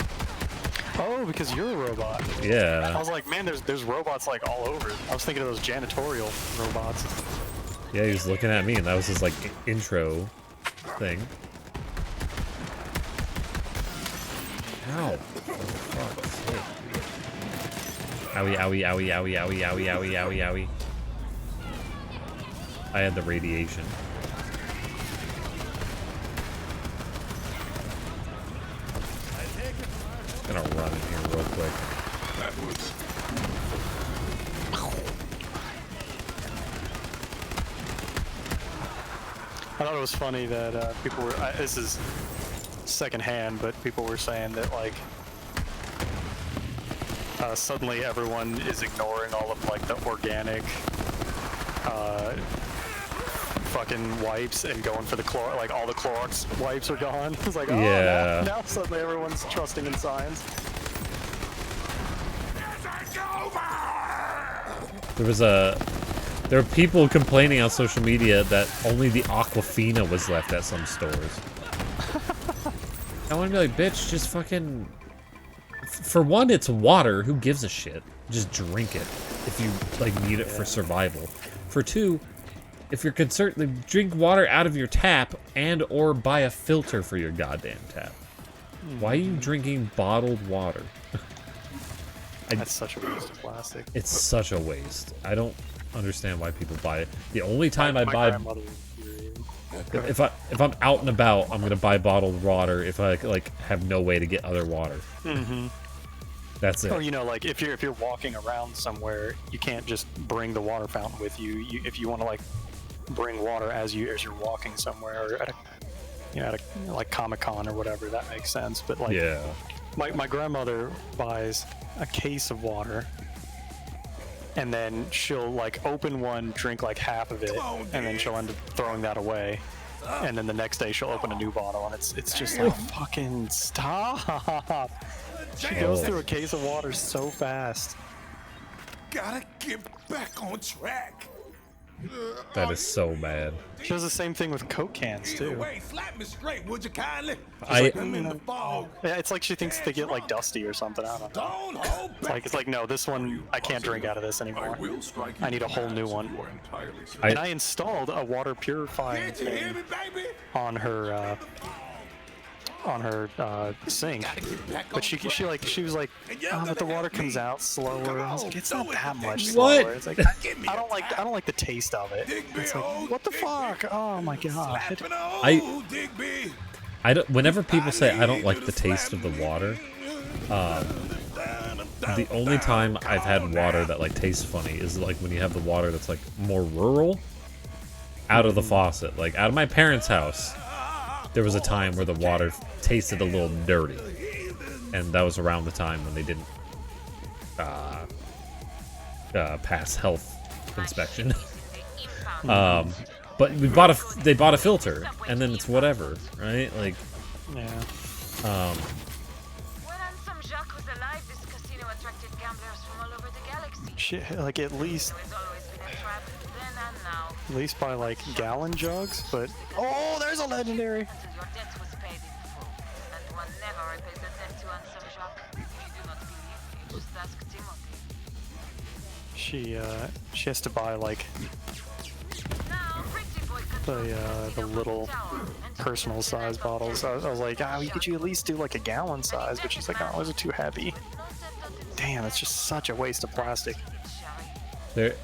Oh, because you're a robot. I Yeah. was like, man, there's robots like all over. I was thinking of those janitorial robots. Yeah, he was looking at me, and that was his, like, intro thing. Ow. Fuck's sake. Owie, owie, owie, owie, owie, owie, owie, owie, owie. I had the radiation. Gonna run in here real quick. That was I thought it was funny that people were. This is secondhand, but people were saying that like suddenly everyone is ignoring all of like the organic fucking wipes and going for the like all the Clorox wipes are gone. It's like, oh, Yeah. now suddenly everyone's trusting in science. There were people complaining on social media that only the Aquafina was left at some stores. I want to be like, bitch, just fucking... For one, it's water. Who gives a shit? Just drink it if you, like, need it for survival. For two, if you're concerned, like, drink water out of your tap and or buy a filter for your goddamn tap. Why are you drinking bottled water? That's such a waste of plastic. It's such a waste. I don't understand why people buy it. The only time I My buy... grandmother was infuriated. If I'm out and about, I'm gonna buy bottled water if I like have no way to get other water. That's it. Or you know, like if you're walking around somewhere, you can't just bring the water fountain with you. If you want to like bring water as you're walking somewhere, or at a like Comic-Con or whatever, that makes sense. But like, Yeah. my grandmother buys a case of water, and then she'll like open one, drink like half of it, and then she'll end up throwing that away. And then the next day she'll open a new bottle, and it's just like, fucking stop. She goes through a case of water so fast. gotta get back on track. That is so bad. She does the same thing with Coke cans Either too. way, slap me straight, would you kindly? I'm in the fog. Yeah, it's like she thinks they get like dusty or something. I don't know. Don't hold back. It's like no, this one I can't drink out of this I anymore. will strike I need a whole new one. You are entirely safe. And I installed a water purifying Can't you hear thing me, baby? on her sink. But she was like, oh, but the water comes out slower. I was like, it's not that much What? slower. It's like I don't like the taste of it. It's like, what the fuck? Oh my god. I don't. Whenever people say I don't like the taste of the water, the only time I've had water that like tastes funny is like when you have the water that's like more rural, out of the faucet. Like out of my parents' house, there was a time where the water tasted a little dirty, and that was around the time when they didn't pass health inspection. But they bought a filter, and then it's whatever, right? Like, Yeah. When Handsome Jacques was alive, this casino attracted gamblers from all over the galaxy. Shit, like at least There's always been a trap, then and now. by like gallon jugs, but oh, there's a legendary. Until your debt was paid in full. And one never repays a debt to Handsome Jacques. If you do not believe me, just ask Timothy. She has to buy like Now, Pretty Boy controls the little personal size bottles. I was like, could you at least do like a gallon size? But she's like, no, those are too heavy. Damn, it's just such a waste of plastic. there.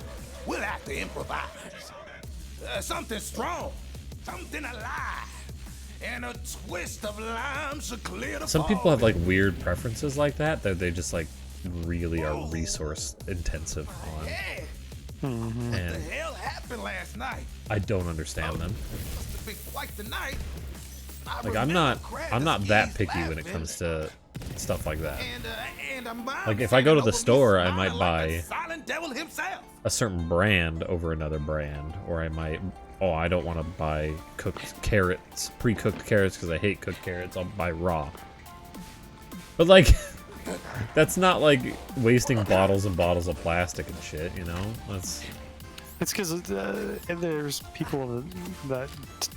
We'll have to improvise. Something strong, something alive, and a twist of lime should clear the Some people have fog. like weird preferences like that they just like really are resource intensive on, Hey, what the and hell happened last night? I don't understand them. Must have been quite the night. I Like I'm remember not that Kratos picky when it laughing, comes to stuff like that. and a mom Like, if I go to the singing store, over I me, might smiling like buy- the silent devil himself. A certain brand over another brand, or I might, I don't want to buy cooked carrots, pre-cooked carrots because I hate cooked carrots. I'll buy raw. But like, that's not like wasting bottles and bottles of plastic and shit, you know? That's It's because there's people that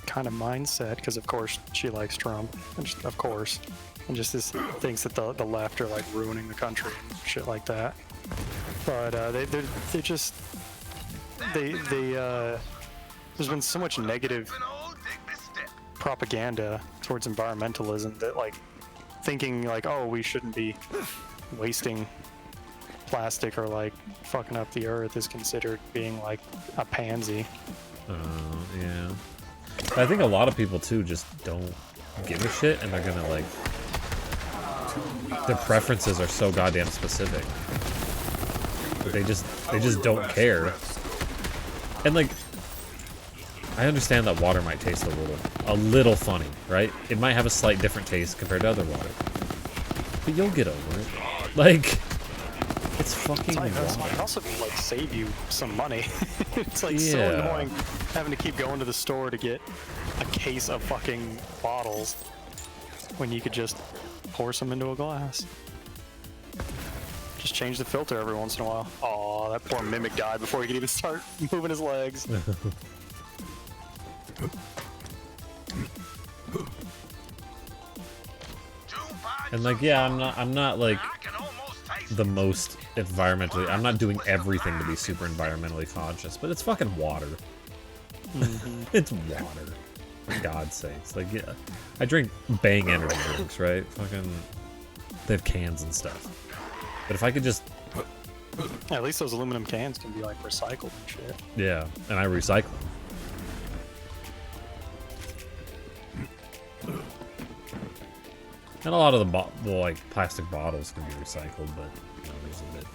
kind of mindset, because of course she likes Trump, and of course, and just this thinks that the left are like ruining the country and shit like that. But they just there's been so much negative propaganda towards environmentalism that like thinking like, oh, we shouldn't be wasting plastic or like fucking up the earth is considered being like a pansy. Yeah. I think a lot of people too just don't give a shit, and they're gonna like, their preferences are so goddamn specific. They just don't care. And like, I understand that water might taste a little funny, right? It might have a slight different taste compared to other water, but you'll get over it. Like, it's fucking water. It also like save you some money. It's like so annoying having to keep going to the store to get a case of fucking bottles when you could just pour some into a glass. Just change the filter every once in a while. Aw, that poor mimic died before he could even start moving his legs. And like, yeah, I'm not like the most environmentally, I'm not doing everything to be super environmentally conscious, but it's fucking water. It's water, for God's sakes. Like, yeah, I drink Bang energy drinks, right? Fucking, they have cans and stuff. But if I could just, yeah, at least those aluminum cans can be like recycled and shit. yeah, and I recycle them. And a lot of the like plastic bottles can be recycled, but you know, there's a bit.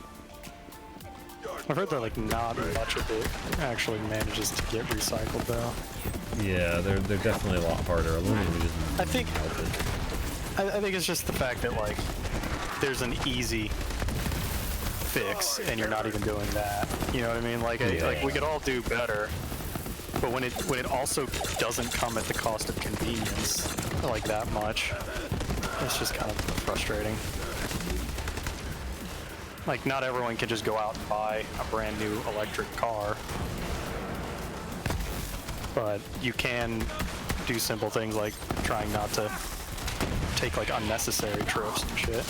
I've heard that like not much of it actually manages to get recycled though. Yeah, they're definitely a lot harder. Aluminum just I think melted. I think it's just the fact that like there's an easy fix and you're not even doing that. You know what I mean? Like like we could all do better, but when it also doesn't come at the cost of convenience like that much, it's just kind of frustrating. Like, not everyone can just go out and buy a brand new electric car, but you can do simple things like trying not to take like unnecessary trips and shit,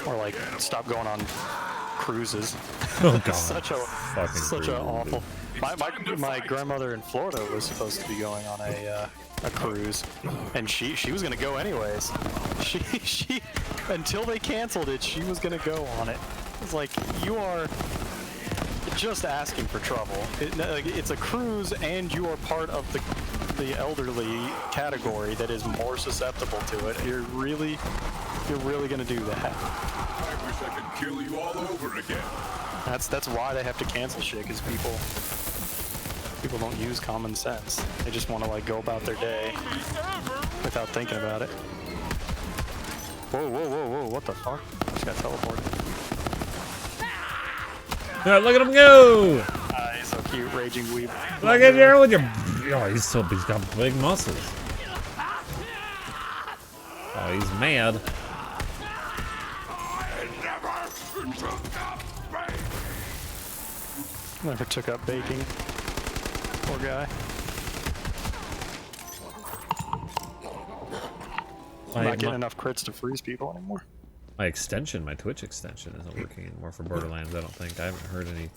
or like stop going on cruises. Oh god, such a awful. My grandmother in Florida was supposed to be going on a cruise, and she was gonna go anyways. She until they canceled it, she was gonna go on it. It's like, you are just asking for trouble. It's a cruise, and you are part of the elderly category that is more susceptible to it. You're really gonna do that? I wish I could kill you all over again. That's why they have to cancel shit, because people don't use common sense. They just want to like go about their day without thinking about it. Whoa, whoa, whoa, whoa, what the fuck? I just got teleported. Yeah, look at him go! He's so cute, raging weep. Look at you with your, oh, he's got big muscles. Oh, he's mad. Never took up baking. Poor guy. I'm not getting enough crits to freeze people anymore. My extension, my Twitch extension, isn't working anymore for Borderlands, I don't think. I haven't heard any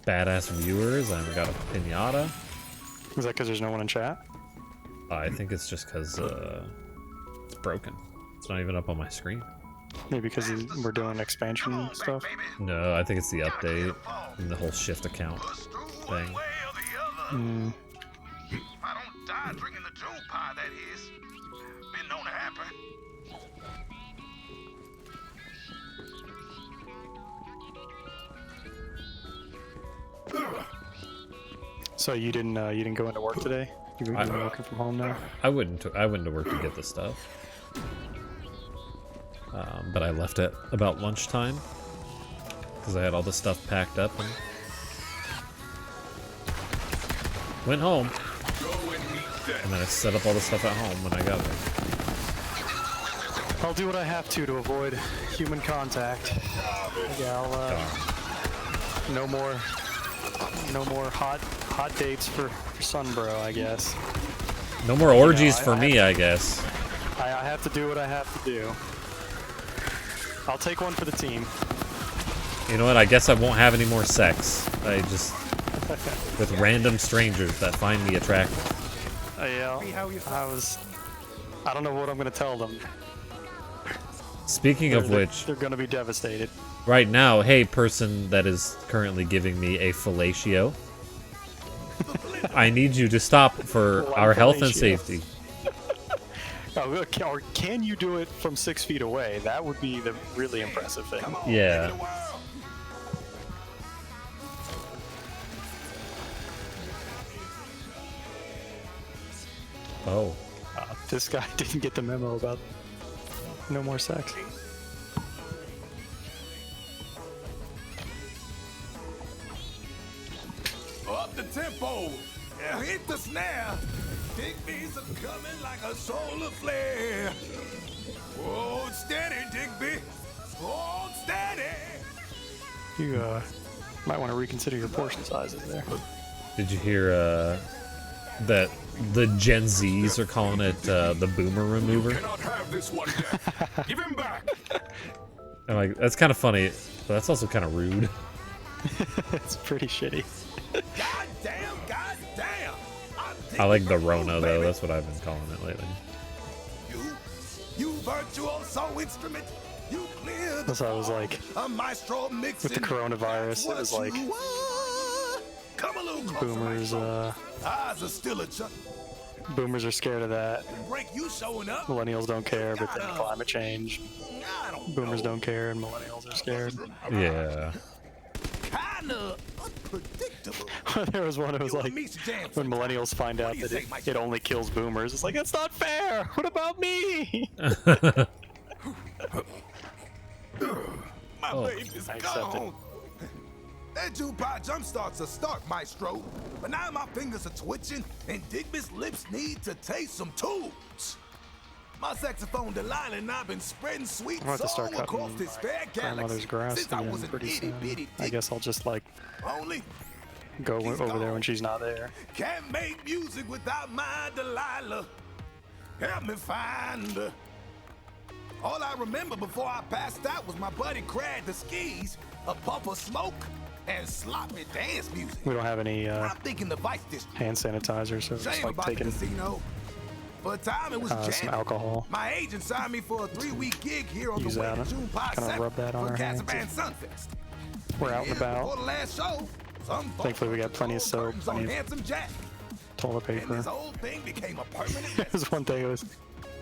badass viewers. I haven't got a pinata. Is that because there's no one in chat? I think it's just because it's broken. It's not even up on my screen. Maybe because we're doing expansion stuff? No, I think it's the update and the whole shift account thing. Hmm. If I don't die drinking the Joe pie, that is. Been known to happen. So you didn't go into work today? You've been working from home now? I went to work to get the stuff. But I left at about lunchtime because I had all the stuff packed up and went home. And then I set up all the stuff at home when I got there. I'll do what I have to avoid human contact. Yeah, No more hot dates for Sunbro, I guess. No more orgies for me, I guess. I have to do what I have to do. I'll take one for the team. You know what? I guess I won't have any more sex. I just with random strangers that find me attractive. Yeah, I don't know what I'm gonna tell them. Speaking of which, they're gonna be devastated. right now, hey person that is currently giving me a fellatio, I need you to stop for our health and safety. Oh, or can you do it from 6 feet away? That would be the really impressive thing. Yeah. Oh. This guy didn't get the memo about no more sex. Up the tempo, hit the snare. Digby's coming like a solar flare. Hold steady, Digby. Hold steady. You might want to reconsider your portion sizes there. Did you hear that the Gen Zs are calling it the boomer remover? Cannot have this one death. Give him back. I'm like, that's kind of funny, but that's also kind of rude. It's pretty shitty. Goddamn, goddamn. I like the Rona though. That's what I've been calling it lately. You virtuoso instrument. You clear the That's how I was like, a maestro mix with the coronavirus, it was like come a little closer, boomers. maestro. Eyes are still a chuck. Boomers are scared of that. Break you showing up. Millennials don't care, but then climate change. I don't Boomers don't care, and millennials are scared. Yeah. Kinda unpredictable. There was one that was like, when millennials find out that it only kills boomers, it's like, that's not fair! What about me? My Oh, babe is I accept it. gone. That jukebox jumpstarts a start, maestro. But now my fingers are twitching, and Digby's lips need to taste some tunes. My saxophone Delilah and I've been spreading sweet I'm about to start soul across cutting this fair grandmother's galaxy grass since I again was an pretty itty soon. bitty I guess I'll just like only go over there when she's not there. can't make music without my Delilah. Help me find her. All I remember before I passed out was my buddy Crad the skis, a puff of smoke, and sloppy dance music. We don't have any I'm thinking the Vice District. hand sanitizer, so it's Shame like about the taking casino. For a time it was some jamming. alcohol. My agent signed me for a 3-week gig here on Use the way that, to June Pie kinda 7 rub that on for our hands. Casaban Sunfest. We're out and Yeah, about. before the last show, some Thankfully, we got plenty of folks soap, pulled curtains on plenty of Handsome Jack, toilet and paper. this whole thing became a permanent It was one thing, it was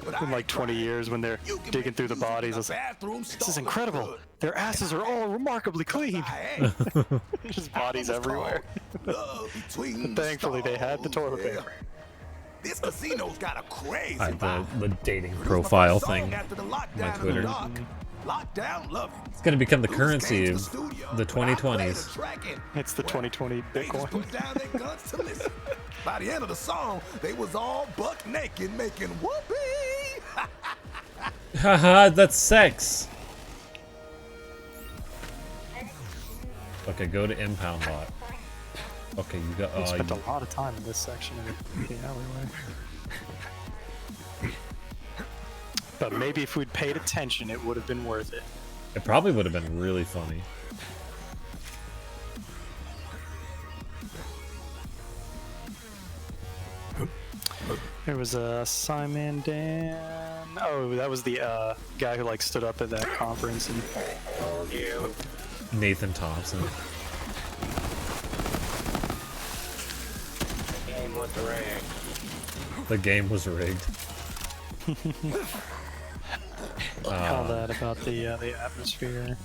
But I in like ain't 20 crying. years when they're You can digging make through the music in bodies. a It's like, bathroom this is stall incredible. good. Their asses are all remarkably clean. I Just bodies everywhere. Between But thankfully, they had the toilet paper. This casino's got a crazy I vibe. the dating Produced my profile first song thing. after the my lockdown in Twitter. the dark. Lockdown loving. It's gonna become the Blues currency came to of studio, the but I played 2020s. a track and, It's the well, 2020 they just Bitcoin. put down their guns to listen. By the end of the song, they was all buck naked making whoopee. Haha, that's sex. Okay, go to impound lot. Okay, you got. We Oh, spent you, a lot of time in this section of the alleyway. But maybe if we'd paid attention, it would have been worth it. it probably would have been really funny. There was a Simon Dan. Oh, that was the guy who like stood up at that conference and. Nathan Thompson. The game was rigged. All that about the atmosphere.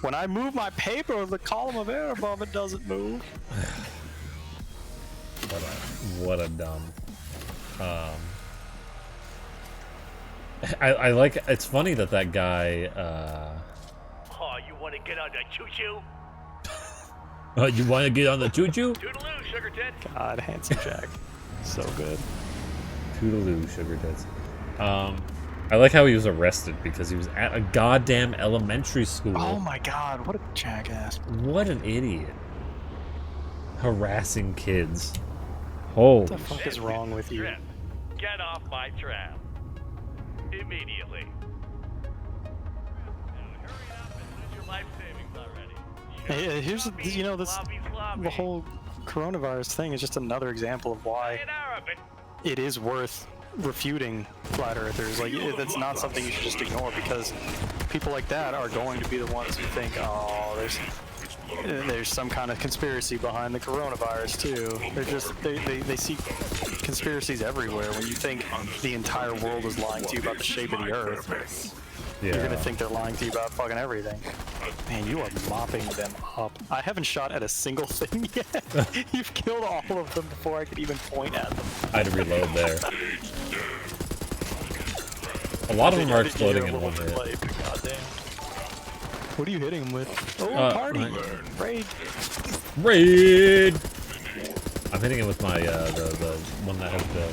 When I move my paper, the column of air above it doesn't move. What a dumb. I like. It's funny that guy. Oh, you want to get on the choo-choo? You want to get on the choo-choo? Toodaloo, sugar tit. God, handsome Jack, so good. Toodaloo, sugar tits. I like how he was arrested because he was at a goddamn elementary school. Oh my god, what a jackass. What an idiot. Harassing kids. Holy What the fuck is wrong with you? Trip. Get off my trap. Immediately. Now hurry up and use your life savings already. Hey, here's the, you know, this the whole coronavirus thing is just another example of why it is worth refuting flat earthers. Like, that's not something you should just ignore, because people like that are going to be the ones who think, oh, there's some kind of conspiracy behind the coronavirus too. They're just they see conspiracies everywhere. When you think the entire world is lying to you about the shape of the earth, Yeah. you're gonna think they're lying to you about fucking everything. Man, you are mopping them up. I haven't shot at a single thing yet. You've killed all of them before I could even point at them. I had to reload there. A lot of them are exploding in one hit. Goddamn. What are you hitting them with? Oh, party! Raid! Raid! I'm hitting it with my, the one that has the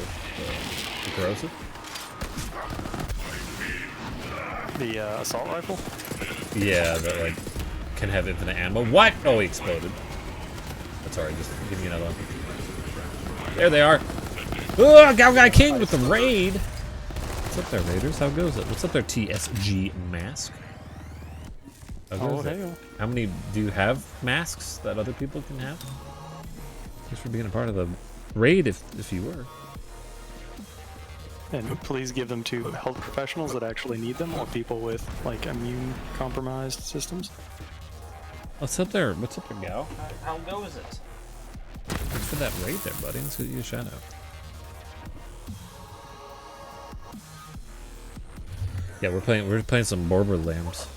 corrosive. The assault rifle? Yeah, that, like, can have infinite ammo. What? Oh, he exploded. That's alright, just give me another one. There they are! Oh, Guy King with the raid! What's up there, Raiders? How goes it? What's up there, TSG Mask? How goes it? How many do you have masks that other people can have? Thanks for being a part of the raid if you were. And please give them to health professionals that actually need them, or people with, like, immune compromised systems. What's up there? What's up there, gal? How goes it? Thanks for that raid there, buddy. Let's get you a shout out. Yeah, we're playing some Borderlands.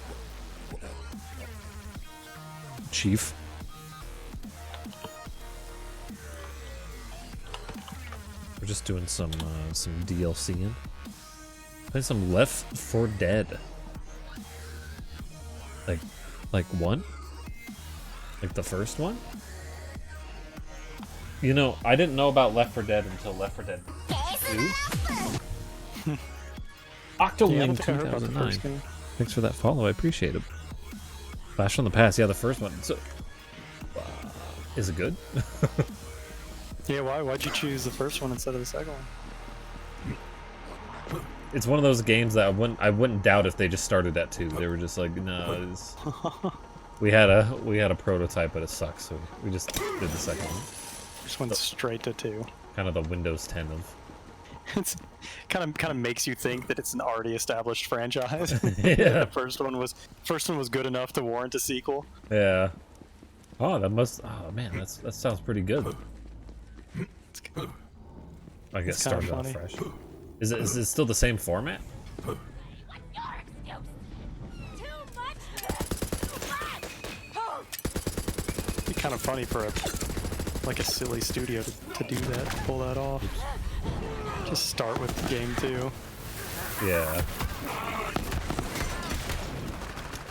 Chief. We're just doing some DLCing. Playing some Left 4 Dead. Like one? Like the first one? You know, I didn't know about Left 4 Dead until Left 4 Dead 2. Octoling 2009. Thanks for that follow. I appreciate it. Flash from the past. Yeah, the first one. So, is it good? Yeah, why'd you choose the first one instead of the second one? It's one of those games that I wouldn't doubt if they just started at 2. They were just like, no, we had a prototype, but it sucks, so we just did the second one. Just went straight to 2. Kind of the Windows 10 of. It's kind of makes you think that it's an already established franchise. Yeah. The first one was good enough to warrant a sequel. Yeah. Oh, that must. Oh man, that sounds pretty good. I guess started off fresh. Is it still the same format? It'd be kind of funny for a silly studio to do that, to pull that off. Just start with game 2. Yeah.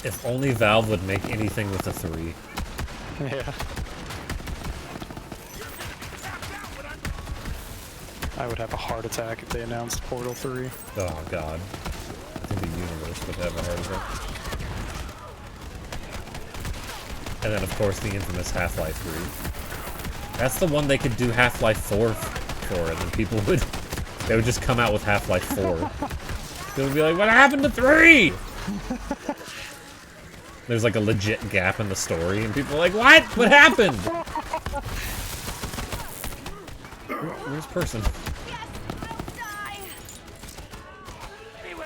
If only Valve would make anything with a 3. Yeah. I would have a heart attack if they announced Portal 3. Oh god. I think the universe would have a heart attack. And then of course the infamous Half-Life 3. That's the one they could do Half-Life 4 for, and then people would they would just come out with Half-Life 4. They would be like, what happened to 3? There's like a legit gap in the story, and people are like, what? What happened? Where's person?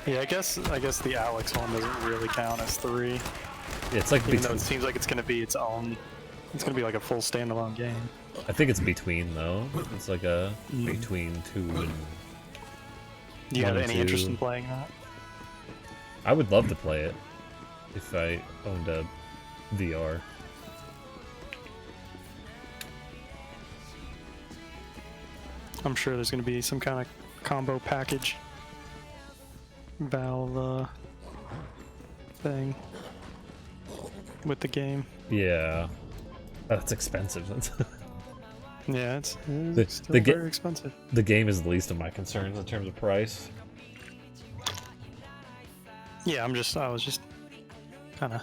Yeah, I guess the Alex one doesn't really count as 3. Yeah, it's like even though it seems like it's gonna be its own. It's gonna be like a full standalone game. I think it's between though. It's like a between 2 and. Do you have any interest in playing that? I would love to play it if I owned a VR. I'm sure there's going to be some kind of combo package Valve thing with the game. Yeah, that's expensive. Yeah, it's still the very expensive. The game is the least of my concerns in terms of price. Yeah, I was just kind of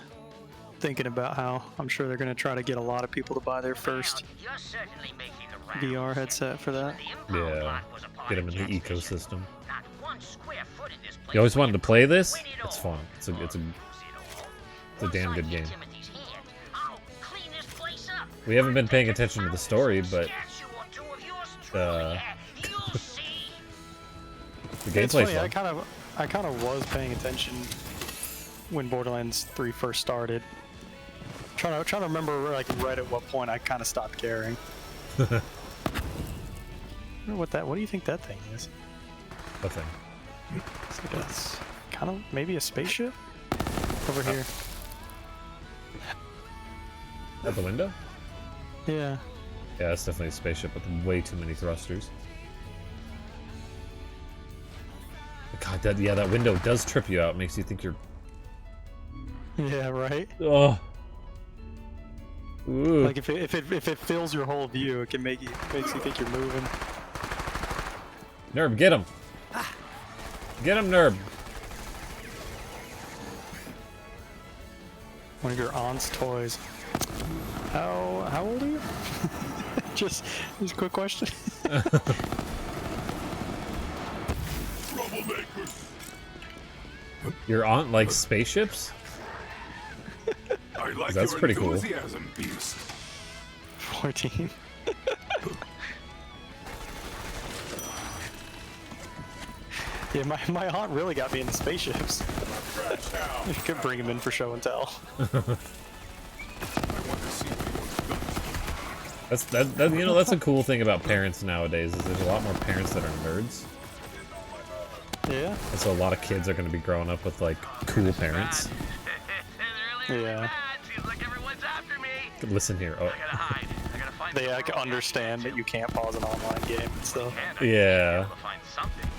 thinking about how I'm sure they're going to try to get a lot of people to buy their first VR headset for that. Yeah, get them in the ecosystem. You always wanted to play this? It's fun. It's a damn good game. We haven't been paying attention to the story, but the It's gameplay's funny, fun. I kind of was paying attention when Borderlands 3 first started. Trying to remember like right at what point I kind of stopped caring. What do you think that thing is? Nothing. It's like kind of maybe a spaceship over here. At the window? Yeah. Yeah, it's definitely a spaceship with way too many thrusters. God, that window does trip you out. Makes you think you're... Yeah, right. Oh. Ooh. Like if it fills your whole view, it can makes you think you're moving. Nerb, get him! Get him, Nerb! One of your aunt's toys. How old are you? just a quick question. Your aunt likes spaceships? I like That's your pretty cool. enthusiasm, Beast. 14. Yeah, my aunt really got me into spaceships. You could bring him in for show and tell. That's a cool thing about parents nowadays. Is there's a lot more parents that are nerds, Yeah. and so a lot of kids are going to be growing up with like cool parents. Yeah. Seems like everyone's after me. Listen here. Oh, I gotta hide. I gotta find They like understand that you can't pause an online game and stuff. yeah. to find something.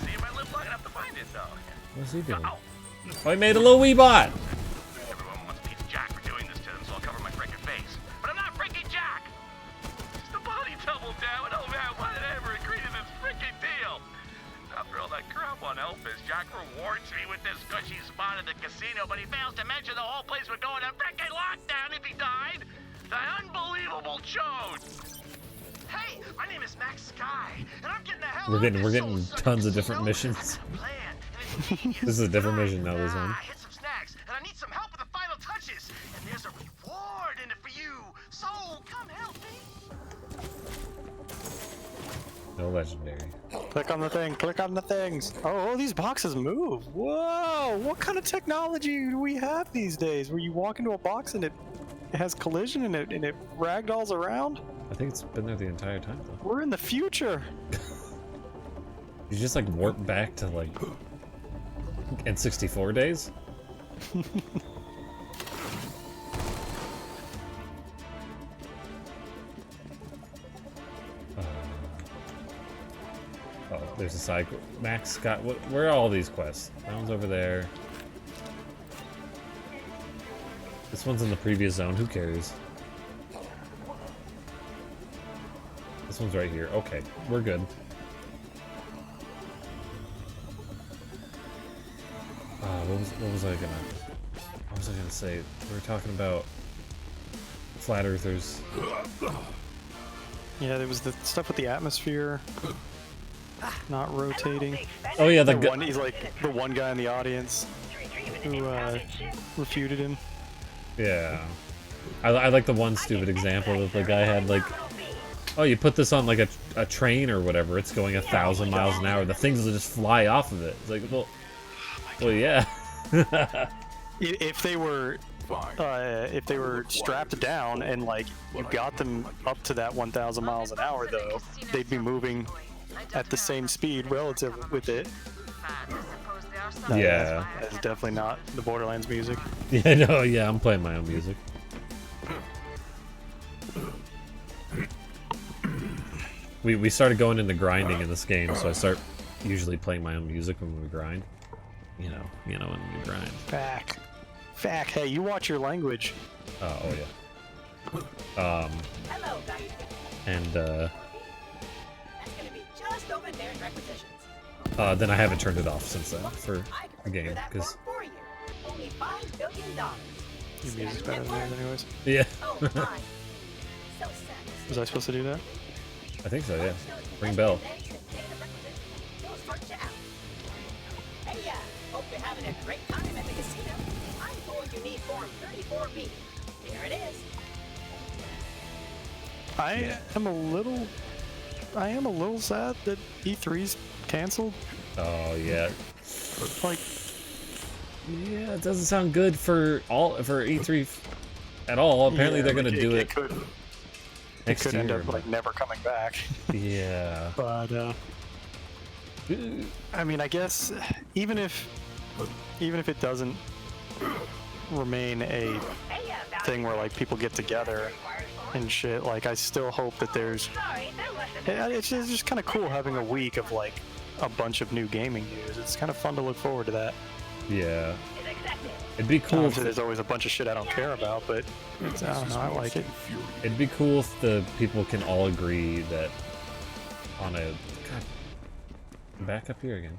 See if I live long enough to find it, though. What's he doing? Ow. Oh, he made a little wee bot. Everyone wants Pete Jack for doing this to them, so I'll cover my freaking face. But I'm not freaking Jack! It's the body double, damn it! Oh man, why did I ever agree to this freaking deal? After all that crap on Elpis, Jack rewards me with this cushy spot at the casino, but he fails to mention the whole place would go into freaking lockdown if he died! The unbelievable chode! Hey, my name is Max Sky, and I'm getting the hell We're out of getting this tons of soul-sucking different casino. missions. I got a plan, and it's This is a different mission now. This one. I hit some snacks, and I need some help with the final touches. And there's a reward in it for you. So come help me. No legendary. Click on the thing. Click on the things. Oh, these boxes move. Whoa! What kind of technology do we have these days? Where you walk into a box and it has collision and it ragdolls around? I think it's been there the entire time though. We're in the future. You just like warp back to like N64 days. Oh, there's a side. Max got. Where are all these quests? That one's over there. This one's in the previous zone. Who cares? This one's right here. Okay, we're good. What was I gonna say? We were talking about flat earthers. Yeah, there was the stuff with the atmosphere not rotating. Oh yeah, He's like the one guy in the audience who refuted him. Yeah. I like the one stupid example that the guy had like, oh, you put this on like a train or whatever, it's going 1,000 miles an hour. The things will just fly off of it. It's like, well, yeah. If they were strapped down and like you got them up to that 1,000 miles an hour, though, they'd be moving at the same speed relative with it. Yeah. That's definitely not the Borderlands music. Yeah, no, yeah, I'm playing my own music. We started going into grinding in this game, so I start usually playing my own music when we grind. You know when we grind. Fact. Hey, you watch your language. Oh yeah. Hello, valued. And That's gonna be just over there in requisitions. Then I haven't turned it off since then for a game, because... Your music's better than yours anyways. Yeah. Was I supposed to do that? I think so, yeah. Ring bell. Hey, hope you're having a great time at the casino. I'm told you need form 34B. Here it is. I am a little sad that E3's canceled. Oh, yeah. Like, yeah, it doesn't sound good for E3 at all. Apparently they're gonna do it next could year. end up like never coming back. Yeah. But I mean, I guess even if it doesn't remain a thing where like people get together and shit, like I still hope that there's. It's just kind of cool having a week of like a bunch of new gaming news. It's kind of fun to look forward to that. Yeah. It'd be cool if there's always a bunch of shit I don't care about, but I don't know, I like it. It'd be cool if the people can all agree that on a back up here again.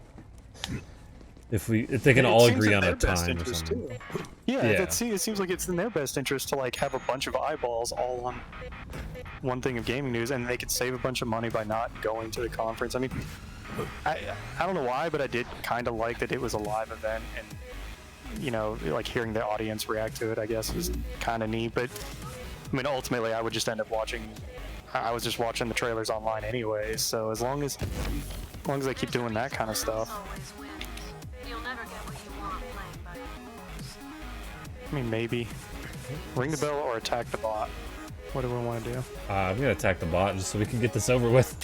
If they can all agree on a time or something. Yeah, it seems like it's in their best interest to like have a bunch of eyeballs all on one thing of gaming news, and they could save a bunch of money by not going to the conference. I mean, I don't know why, but I did kind of like that it was a live event, and you know, like hearing the audience react to it, I guess, was kind of neat. But I mean, ultimately, I would just end up watching. I was just watching the trailers online anyway. So as long as I keep doing that kind of stuff. I mean, maybe ring the bell or attack the bot. What do we want to do? I'm gonna attack the bot just so we can get this over with.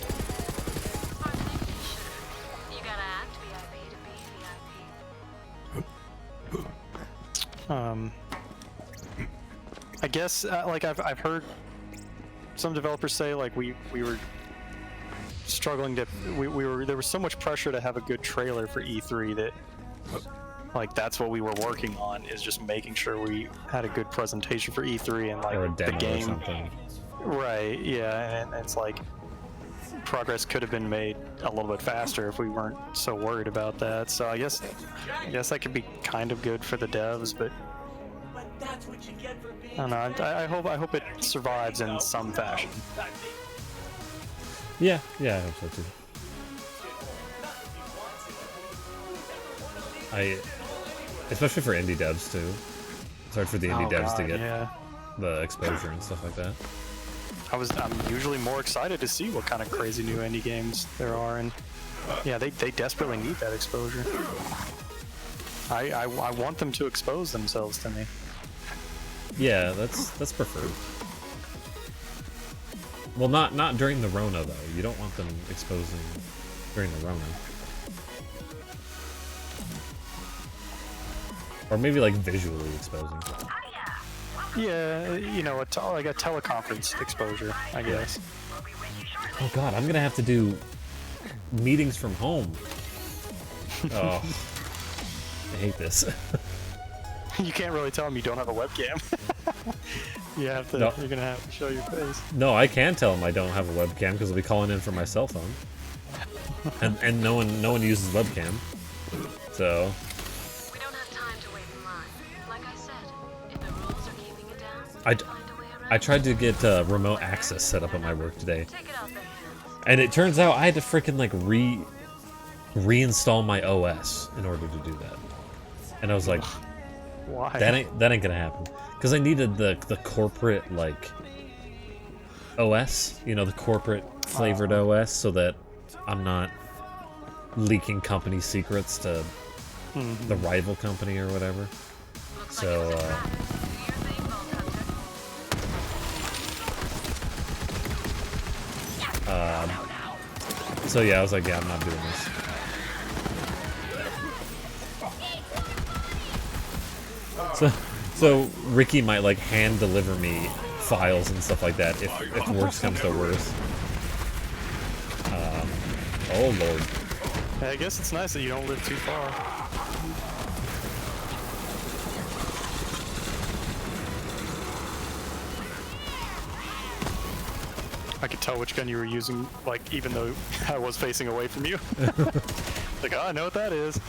I guess like I've heard some developers say like we were struggling to there was so much pressure to have a good trailer for E3 that like that's what we were working on, is just making sure we had a good presentation for E3 and like or a demo the game. Or something. Right, yeah, and it's like progress could have been made a little bit faster if we weren't so worried about that. So I guess that could be kind of good for the devs, but I don't know. I hope it survives in some fashion. Yeah, I hope so too. Especially for indie devs too. It's hard for the indie devs to get the exposure and stuff like that. I'm usually more excited to see what kind of crazy new indie games there are, and yeah, they desperately need that exposure. I want them to expose themselves to me. Yeah, that's preferred. Well, not during the Rona though. You don't want them exposing during the Rona. Or maybe like visually exposing. Yeah, you know, like a teleconference exposure, I guess. Oh god, I'm gonna have to do meetings from home. Oh, I hate this. You can't really tell them you don't have a webcam. You have to. No. You're gonna have to show your face. No, I can tell them I don't have a webcam because I'll be calling in from my cell phone, and no one uses webcam, so. We don't have time to wait in line. Like I said, if the rules are keeping it down, I tried to get remote access set up at my work today, and it turns out I had to freaking like reinstall my OS in order to do that, and I was like, why? That ain't gonna happen. Because I needed the corporate like OS, you know, the corporate flavored OS, so that I'm not leaking company secrets to the rival company or whatever. So so yeah, I was like, yeah, I'm not doing this. So Ricky might like hand deliver me files and stuff like that if worse comes to worse. Oh lord. I guess it's nice that you don't live too far. I could tell which gun you were using, like even though I was facing away from you. Like, oh, I know what that is.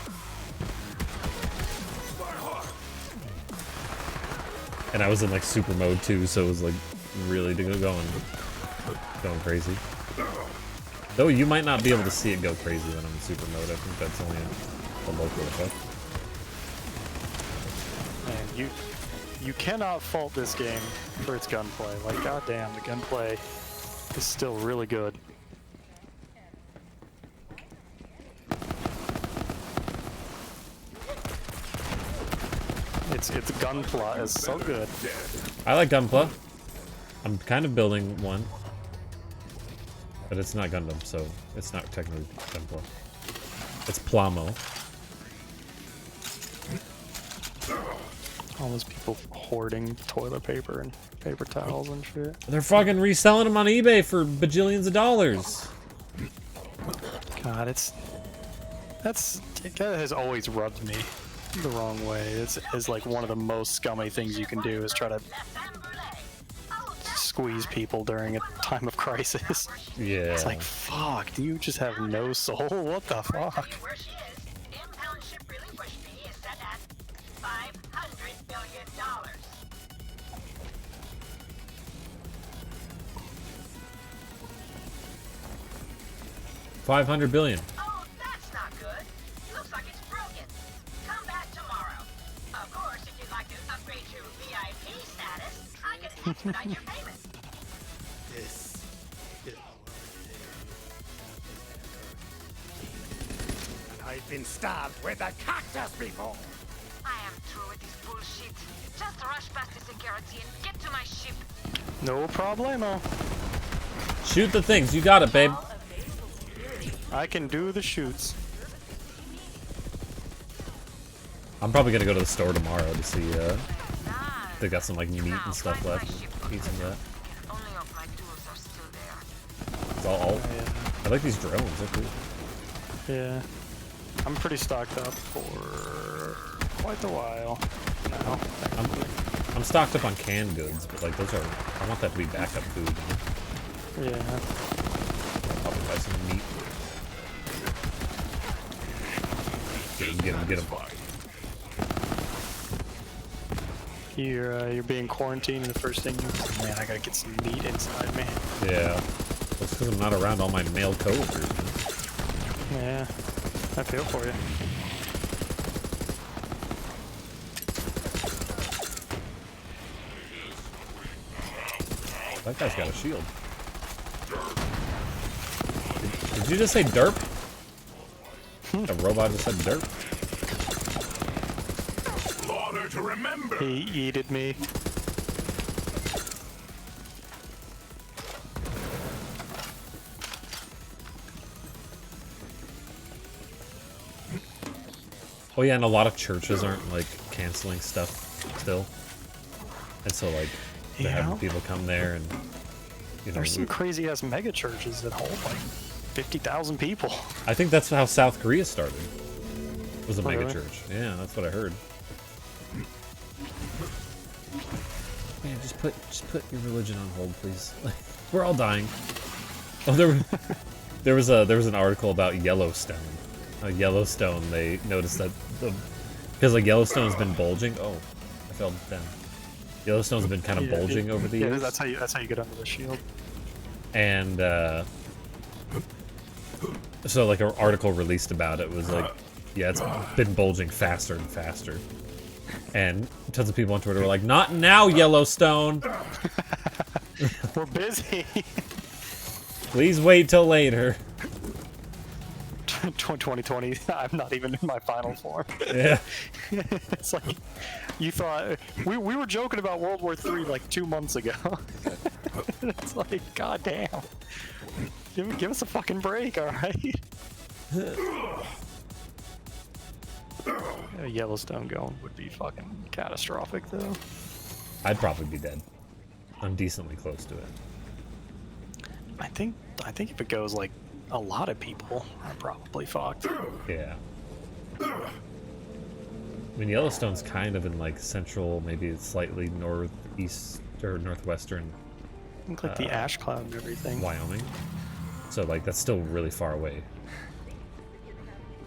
And I was in like super mode too, so it was like really going crazy. Though you might not be able to see it go crazy when I'm in super mode. I think that's only a local effect. Man, you cannot fault this game for its gunplay. Like, goddamn, the gunplay is still really good. Its gunplay is so good. I like Gunpla. I'm kind of building one. But it's not Gundam, so it's not technically Gunpla. It's Plamo. All those people hoarding toilet paper and paper towels and shit. They're fucking reselling them on eBay for bajillions of dollars. God, that has always rubbed me the wrong way. It's like one of the most scummy things you can do is try to squeeze people during a time of crisis. Yeah. It's like, fuck, do you just have no soul? What the fuck? Where she is, the impound ship relinquish fee is set at $500 billion. $500 billion. Oh, that's not good. Looks like it's broken. Come back tomorrow. Of course, if you'd like to upgrade to VIP status, I can expedite your payment. This is I've been stabbed with a cactus before. I am through with this bullshit. Just rush past the security and get to my ship. No problemo. Shoot the things. You got it, babe. I can do the shoots. I'm probably gonna go to the store tomorrow to see they got some like meat and stuff left. Eat some of that. Only of my tools are still there. It's all I like these drones, they're cool. Yeah. I'm pretty stocked up for quite a while now. I'm stocked up on canned goods, but like those are I want that to be backup food. Yeah. I'll probably buy some meat. Get him. You're being quarantined, and the first thing you man, I gotta get some meat inside me. Yeah. That's because I'm not around all my male coworkers. Yeah. I feel for you. That guy's got a shield. Did you just say derp? A robot just said derp? Slaughter to remember. He yeeted me. Oh yeah, and a lot of churches aren't like canceling stuff still. And so like they're having people come there and you know There's some crazy ass mega churches that hold like 50,000 people. I think that's how South Korea started. Was a mega really? church. Yeah, that's what I heard. Man, just put your religion on hold, please. We're all dying. Oh, there was an article about Yellowstone. Yellowstone, they noticed that because like Yellowstone's been bulging. Oh, I fell down. Yellowstone's been kind of bulging over the years. Yeah, that's how you get under the shield. And so like an article released about it was like, yeah, it's been bulging faster and faster. And tons of people on Twitter were like, not now, Yellowstone. We're busy. Please wait till later. 2020, I'm not even in my final form. Yeah. It's like, you thought, we were joking about World War III like 2 months ago. It's like, goddamn. Give us a fucking break, alright? Yellowstone going would be fucking catastrophic, though. I'd probably be dead. I'm decently close to it. I think if it goes like a lot of people are probably fucked. Yeah. I mean, Yellowstone's kind of in like central, maybe it's slightly northeast or northwestern. I think like the ash cloud and everything. Wyoming. So like that's still really far away.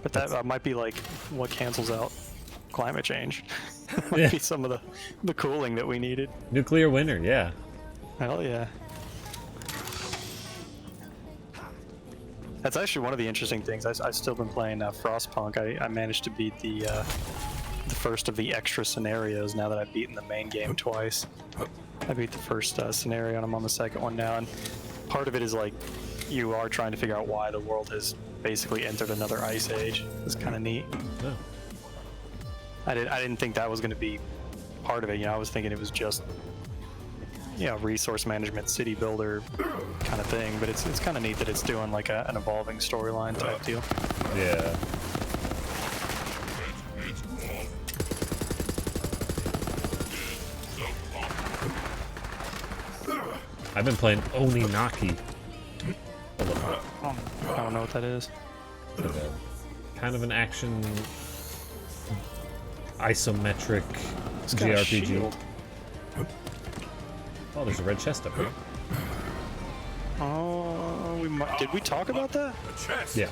But that might be like what cancels out climate change. Might Yeah. be some of the cooling that we needed. Nuclear winter, yeah. Hell yeah. That's actually one of the interesting things. I've still been playing Frostpunk. I managed to beat the first of the extra scenarios now that I've beaten the main game twice. I beat the first scenario and I'm on the second one now. And part of it is like you are trying to figure out why the world has basically entered another ice age. It's kind of neat. Oh. I didn't think that was going to be part of it. You know, I was thinking it was just, you know, resource management, city builder kind of thing. But it's kind of neat that it's doing like an evolving storyline type deal. Yeah. I've been playing Oninaki. I don't know what that is. Like a, kind of an action isometric It's got a JRPG. shield. Oh, there's a red chest up here. Oh, did we talk about that? A chest. Yeah.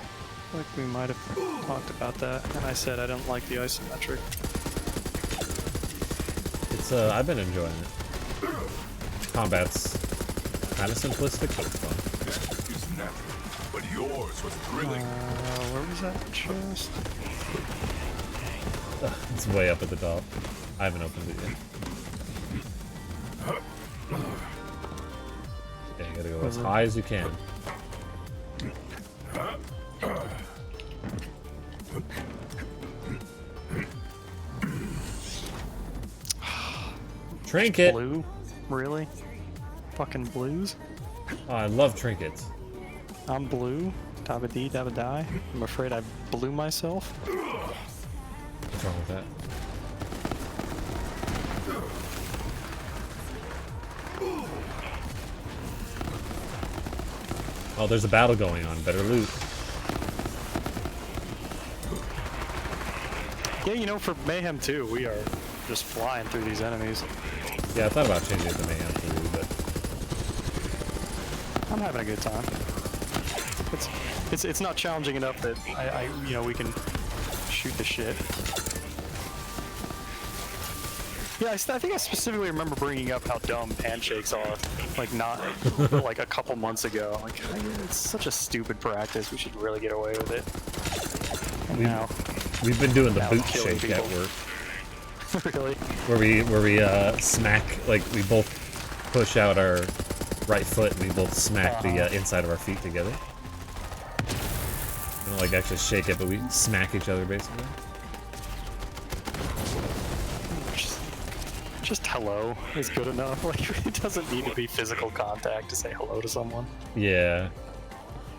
Like we might have talked about that, and I said I don't like the isometric. It's I've been enjoying it. Combat's kind of simplistic, but it's fun. Death is natural, but yours was thrilling. Where was that chest? It's way up at the top. I haven't opened it yet. Yeah, you gotta go as high as you can. Trinket! Blue? Really? Fucking blues? Oh, I love trinkets. I'm blue. Dabba dee, dabba die. I'm afraid I blew myself. What's wrong with that? Oh, there's a battle going on. Better loot. Yeah, you know, for Mayhem 2, we are just flying through these enemies. Yeah, I thought about changing it to Mayhem 3, but I'm having a good time. It's not challenging enough that I you know, we can shoot the shit. Yeah, I think I specifically remember bringing up how dumb handshakes are. Like not like a couple months ago. Like it's such a stupid practice. We should really get away with it. And now, we've been doing the now boot killing shake at people. work, really? where we smack, like we both push out our right foot and we both smack the inside of our feet together. We don't like actually shake it, but we smack each other basically. Just hello is good enough. Like it doesn't need to be physical contact to say hello to someone. Yeah.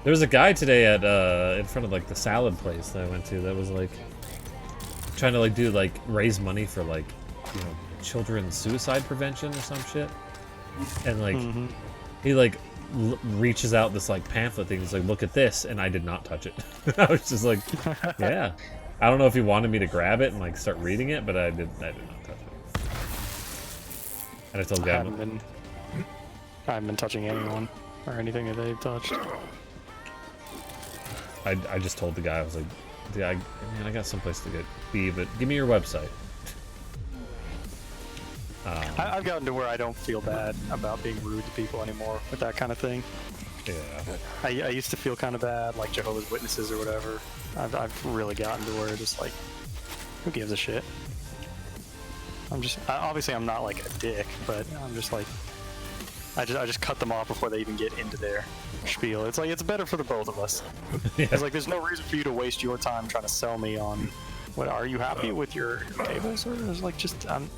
There was a guy today at in front of like the salad place that I went to that was like trying to like do like raise money for like, you know, children's suicide prevention or some shit. And like he like reaches out this like pamphlet thing. He's like, "Look at this," and I did not touch it. I was just like, "Yeah." I don't know if he wanted me to grab it and like start reading it, but I did not touch it. And I told I him, haven't been touching anyone or anything that they've touched. I just told the guy, I was like, "Yeah, man, I got someplace to be, but give me your website." I've gotten to where I don't feel bad about being rude to people anymore with that kind of thing. Yeah. I used to feel kind of bad, like Jehovah's Witnesses or whatever. I've really gotten to where just like, who gives a shit? Obviously I'm not like a dick, but I'm just like, I just cut them off before they even get into their spiel. It's like, it's better for the both of us. Yeah. It's like, there's no reason for you to waste your time trying to sell me on, what, are you happy with your cables? Or it's like, I'm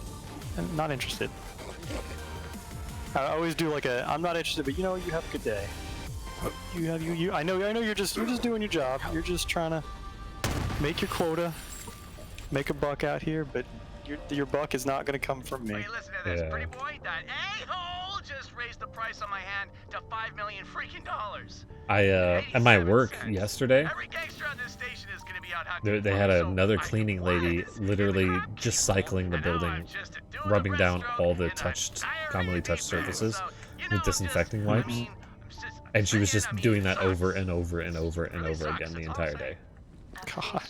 not interested. I always do like I'm not interested, but you know, you have a good day. I know you're just doing your job. You're just trying to make your quota, make a buck out here, but your buck is not going to come from me. Hey, listen to this, Yeah. pretty boy. That a-hole just raised the price on my hand to $5 million freaking dollars. At my work yesterday, Every gangster on this station is gonna be out hunting. they had so another I cleaning wanted lady to see literally the crap just people, cycling the and now building, I'm just doing a rubbing down breaststroke all the in a touched, diarrhea commonly touched deep end. surfaces So, you with know, disinfecting just, wipes. I mean, And she was bring it just on me. doing that Sucks. over and over and over and Really over sucks, again the that's all I'm entire saying. day. God.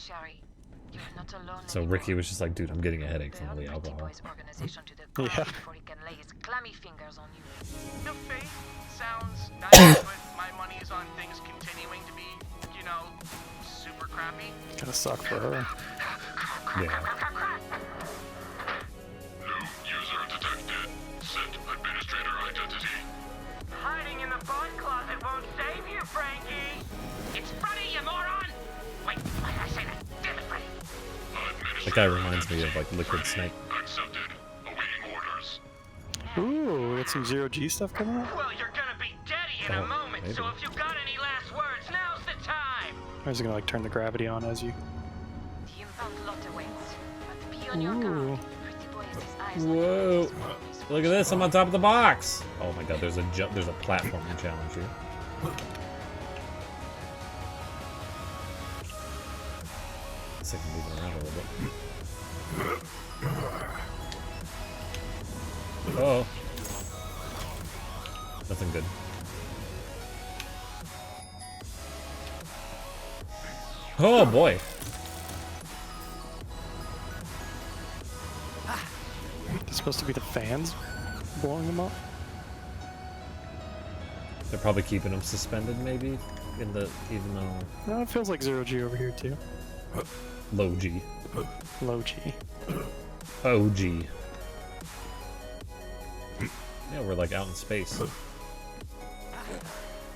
You're not alone So anymore. Ricky was just like, dude, I'm getting a headache from all the Pretty alcohol. boy's organization to the ground Yeah. before he can lay his clammy fingers on you. The faith sounds nice, but my money is on things continuing to be, you know, super crappy. Gonna suck for her. Yeah. New user detected. Set administrator identity. Hiding in the bot closet won't save you, Frankie. It's Freddy, you moron! Wait, why did I say that? Damn it, Freddy. That guy reminds me of like Liquid Snake. Accepted. Awaiting orders. Ooh, we got some zero G stuff coming up. Well, you're gonna be deady in Oh, a moment, so maybe. if you've got any last words, now's the time. I was gonna like turn the gravity on as you. The impound lot awaits. But be on your Ooh. guard. Pretty boy has his eyes Whoa. on you. Look at this, I'm on top of the box! Oh my god, there's a platforming challenge here. Looks like I'm moving around a little bit. Uh-oh. Nothing good. Oh boy! It's supposed to be the fans blowing them up. They're probably keeping them suspended, maybe? Even though No, it feels like zero G over here too. low G. Low G. OG. Yeah, we're like out in space.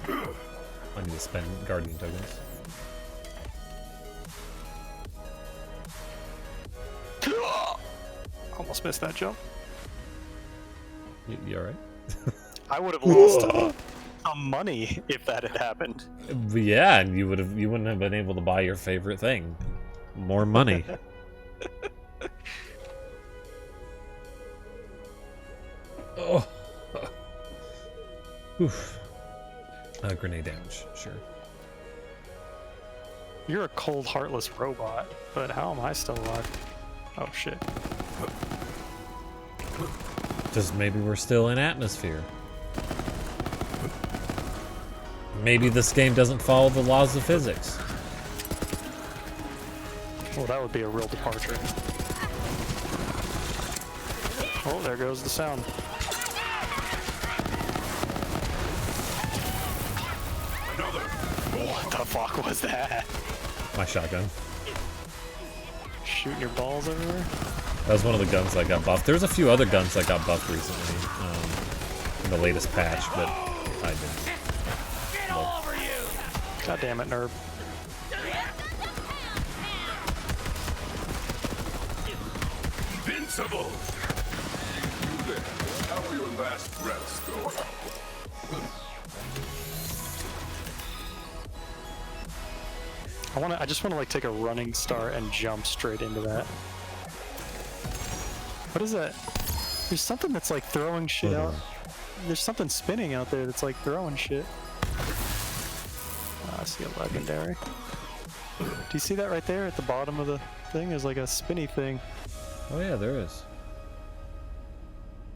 I need to spend Guardian tokens. Almost missed that jump. You alright? I would have lost some money if that had happened. Yeah, and you wouldn't have been able to buy your favorite thing. More money. Oh. Oof. Grenade damage, sure. You're a cold, heartless robot, but how am I still alive? Oh shit. Just maybe we're still in atmosphere. Maybe this game doesn't follow the laws of physics. Well, that would be a real departure. Oh, there goes the sound. What the fuck was that? My shotgun. Shooting your balls everywhere? That was one of the guns that got buffed. There's a few other guns that got buffed recently in the latest patch, but I didn't. Get all over you! God damn it, nerd. Invincible. You there? How are your last breaths going? I just wanna like take a running start and jump straight into that. What is that? There's something that's like throwing shit out. There's something spinning out there that's like throwing shit. I see a legendary. Do you see that right there at the bottom of the thing? There's like a spinny thing. Oh yeah, there is.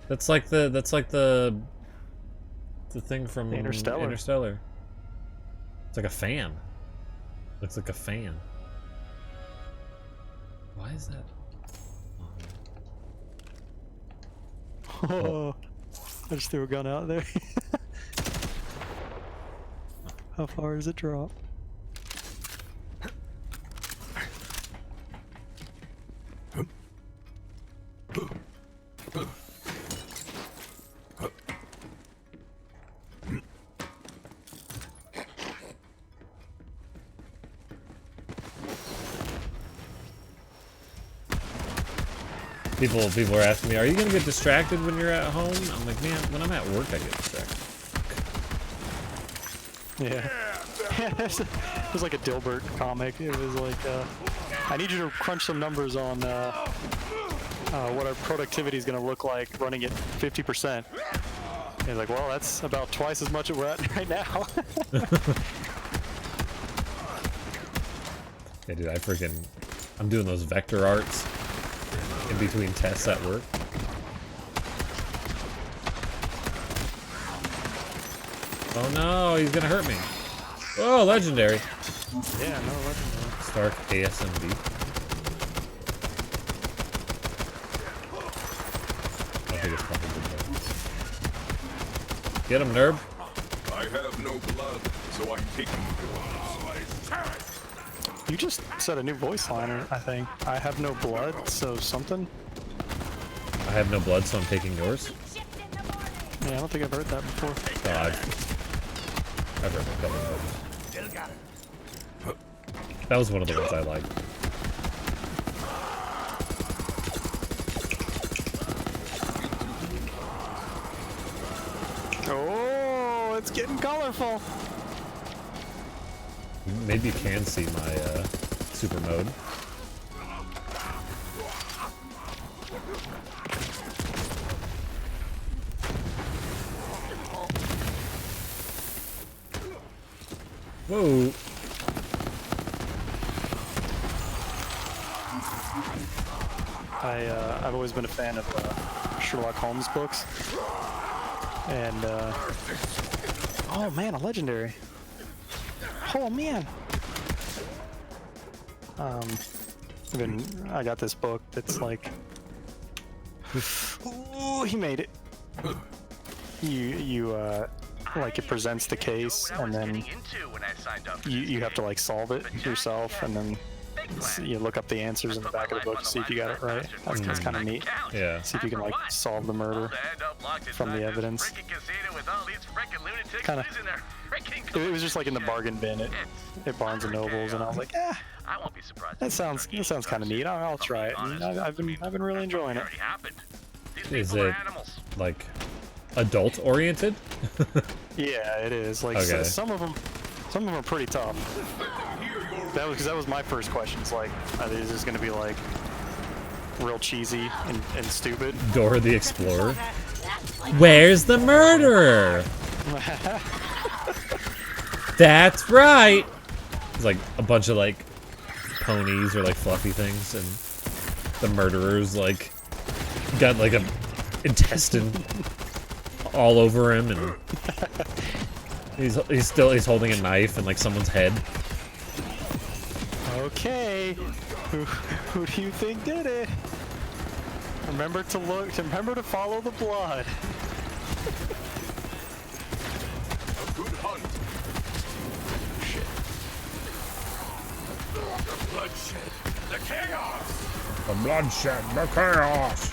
That's like the thing from Interstellar. Interstellar. It's like a fan. Looks like a fan. Why is that? Oh, I just threw a gun out there. How far does it drop? People are asking me, are you gonna get distracted when you're at home? I'm like, man, when I'm at work, I get distracted. Yeah. There's like a Dilbert comic. It was like, I need you to crunch some numbers on what our productivity is going to look like running at 50%. And he's like, well, that's about twice as much as we're at right now. Yeah, dude, I'm doing those vector arts in between tests at work. Oh no, he's gonna hurt me. Oh, legendary. Yeah, no legendary. Stark ASMD. I think it's probably good though. Get him, Nerb. I have no blood, so I'm taking yours. You just said a new voice liner, I think. I have no blood, so something. I have no blood, so I'm taking yours. Yeah, I don't think I've heard that before. No, I've heard a couple of those. That was one of the ones I liked. Oh, it's getting colorful. Maybe you can see my super mode. Whoa. I've always been a fan of Sherlock Holmes books. And, oh man, a legendary. Oh man. I got this book that's like, ooh, he made it. Like it presents the case, and then you have to like solve it yourself, and then you look up the answers in the back of the book to see if you got it right. That's kind of neat. Yeah. See if you can like solve the murder from the evidence. Kind of. It was just like in the bargain bin at Barnes and Nobles, and I was like, yeah, that sounds kind of neat. I'll try it. And I've been really enjoying it. Is it like adult oriented? Yeah, it is. Like okay. Some of them are pretty tough. That was my first question. It's like, are these just gonna be like real cheesy and stupid? Dora the Explorer. Where's the murderer? That's right. It's like a bunch of like ponies or like fluffy things, and the murderer's like got like a intestine all over him, and he's holding a knife and like someone's head. Okay, who do you think did it? Remember to follow the blood. Good hunt. Shit. The bloodshed. The chaos. The bloodshed, the chaos.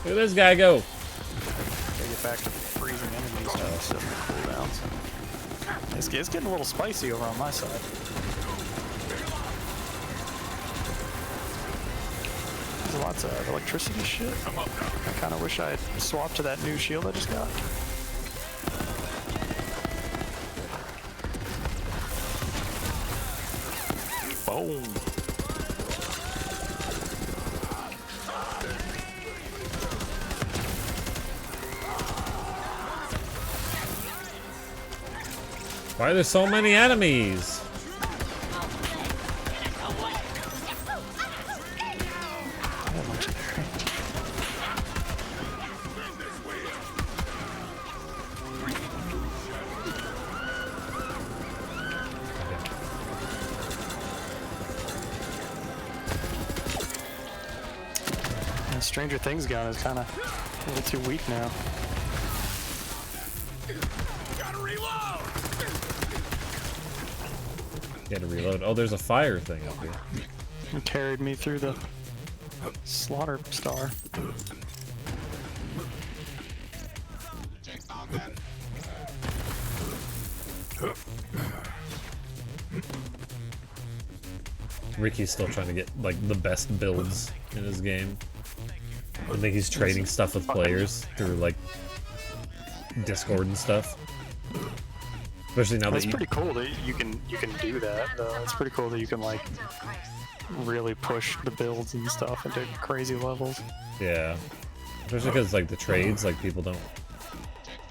Where did this guy go? Gotta get back to freezing enemies to set the cooldowns. It's getting a little spicy over on my side. There's lots of electricity shit. I kind of wish I had swapped to that new shield I just got. Boom. Why are there so many enemies? Stranger Things gun is kind of a little too weak now. Gotta reload. You had to reload. Oh, there's a fire thing up here. It carried me through the slaughter star. Ricky's still trying to get like the best builds in his game. I think he's trading stuff with players through like Discord and stuff. Especially now that It's pretty cool that you can do that though. It's pretty cool that you can like really push the builds and stuff into crazy levels. yeah. Especially because like the trades, like people don't.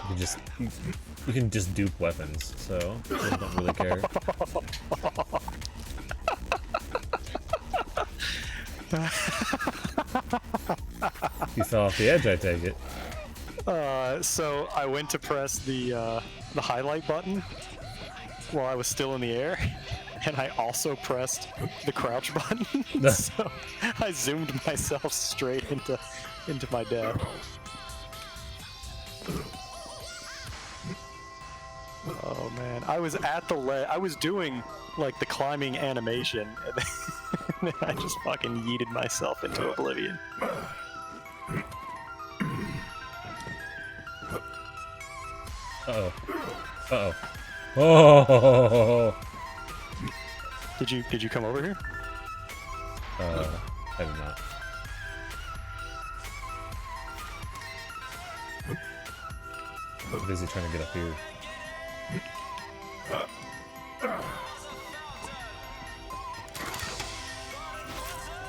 You can just dupe weapons, so people don't really care. You fell off the edge, I take it. So I went to press the highlight button while I was still in the air, and I also pressed the crouch button. So I zoomed myself straight into my death. Oh man, I was at the I was doing like the climbing animation, and then I just fucking yeeted myself into oblivion. Uh-oh. Uh-oh. Oh! Did you come over here? I did not. I'm busy trying to get up here.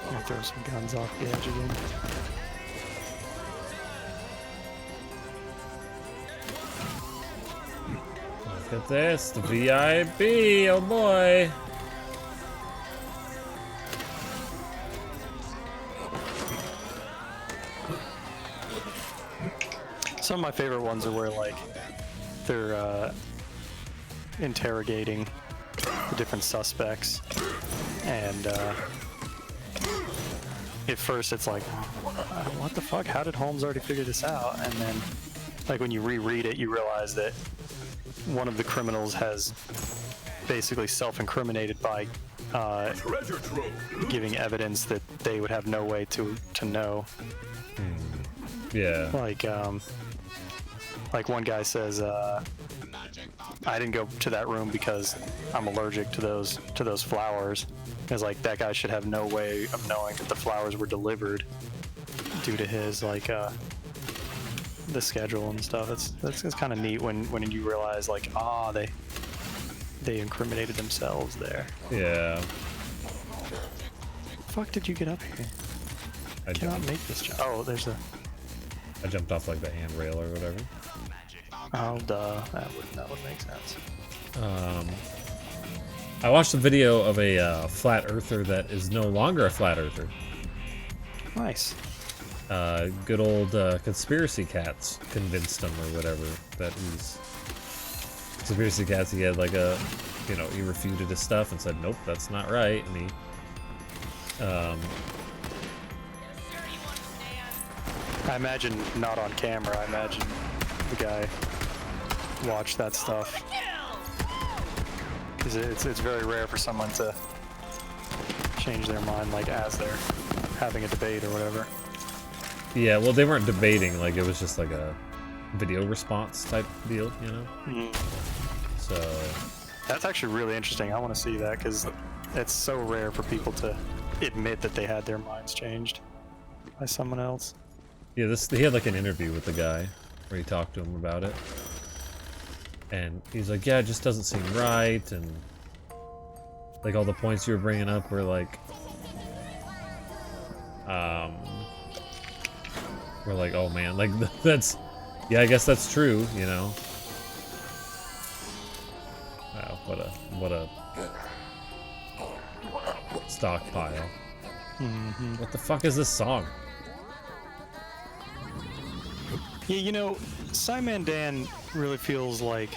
I'm gonna throw some guns off the edge again. Look at this, the VIP, oh boy! Some of my favorite ones are where like they're interrogating the different suspects, and at first it's like, what the fuck? How did Holmes already figure this out? And then, like when you reread it, you realize that one of the criminals has basically self-incriminated by giving evidence that they would have no way to know. Yeah. Like one guy says, I didn't go to that room because I'm allergic to those flowers. It's like that guy should have no way of knowing that the flowers were delivered due to his the schedule and stuff. That's kind of neat when you realize like, they incriminated themselves there. Yeah. Fuck did you get up here? I cannot make this jump. Oh, there's a. I jumped off like the handrail or whatever. Oh, duh. That would make sense. I watched a video of a flat earther that is no longer a flat earther. Nice. Good old conspiracy cats convinced him or whatever that he's conspiracy cats. He had like he refuted his stuff and said, nope, that's not right. And he, I imagine not on camera. I imagine the guy watched that stuff. Because it's very rare for someone to change their mind like as they're having a debate or whatever. Yeah, well, they weren't debating. Like it was just like a video response type deal, you know. Mm-hmm. So that's actually really interesting. I want to see that because it's so rare for people to admit that they had their minds changed by someone else. yeah, he had like an interview with the guy where he talked to him about it, and he's like, yeah, it just doesn't seem right, and like all the points you were bringing up were like, we're like, oh man, like that's, yeah, I guess that's true, you know. Wow, what a stockpile. Mm-hmm. What the fuck is this song? Yeah, you know, Simon Dan really feels like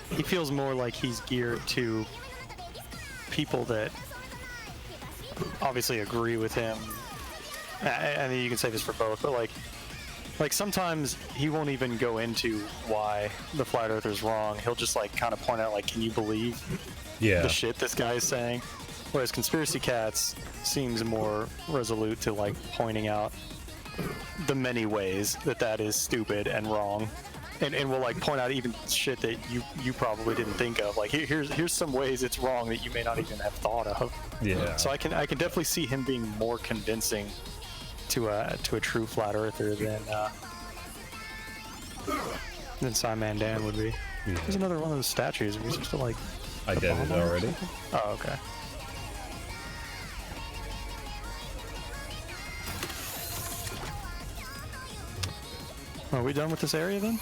he feels more like he's geared to people that obviously agree with him. I mean, you can say this for both, but like sometimes he won't even go into why the flat earther's wrong. He'll just like kind of point out like, can you believe the shit this guy is saying? Whereas Conspiracy Cats seems more resolute to like pointing out the many ways that is stupid and wrong, and will like point out even shit that you probably didn't think of. Like here's some ways it's wrong that you may not even have thought of. Yeah. So I can definitely see him being more convincing to a true flat earther than Simon Dan would be. Yeah. There's another one of those statues. Are we supposed to like? I did it already. Oh, okay. Are we done with this area then?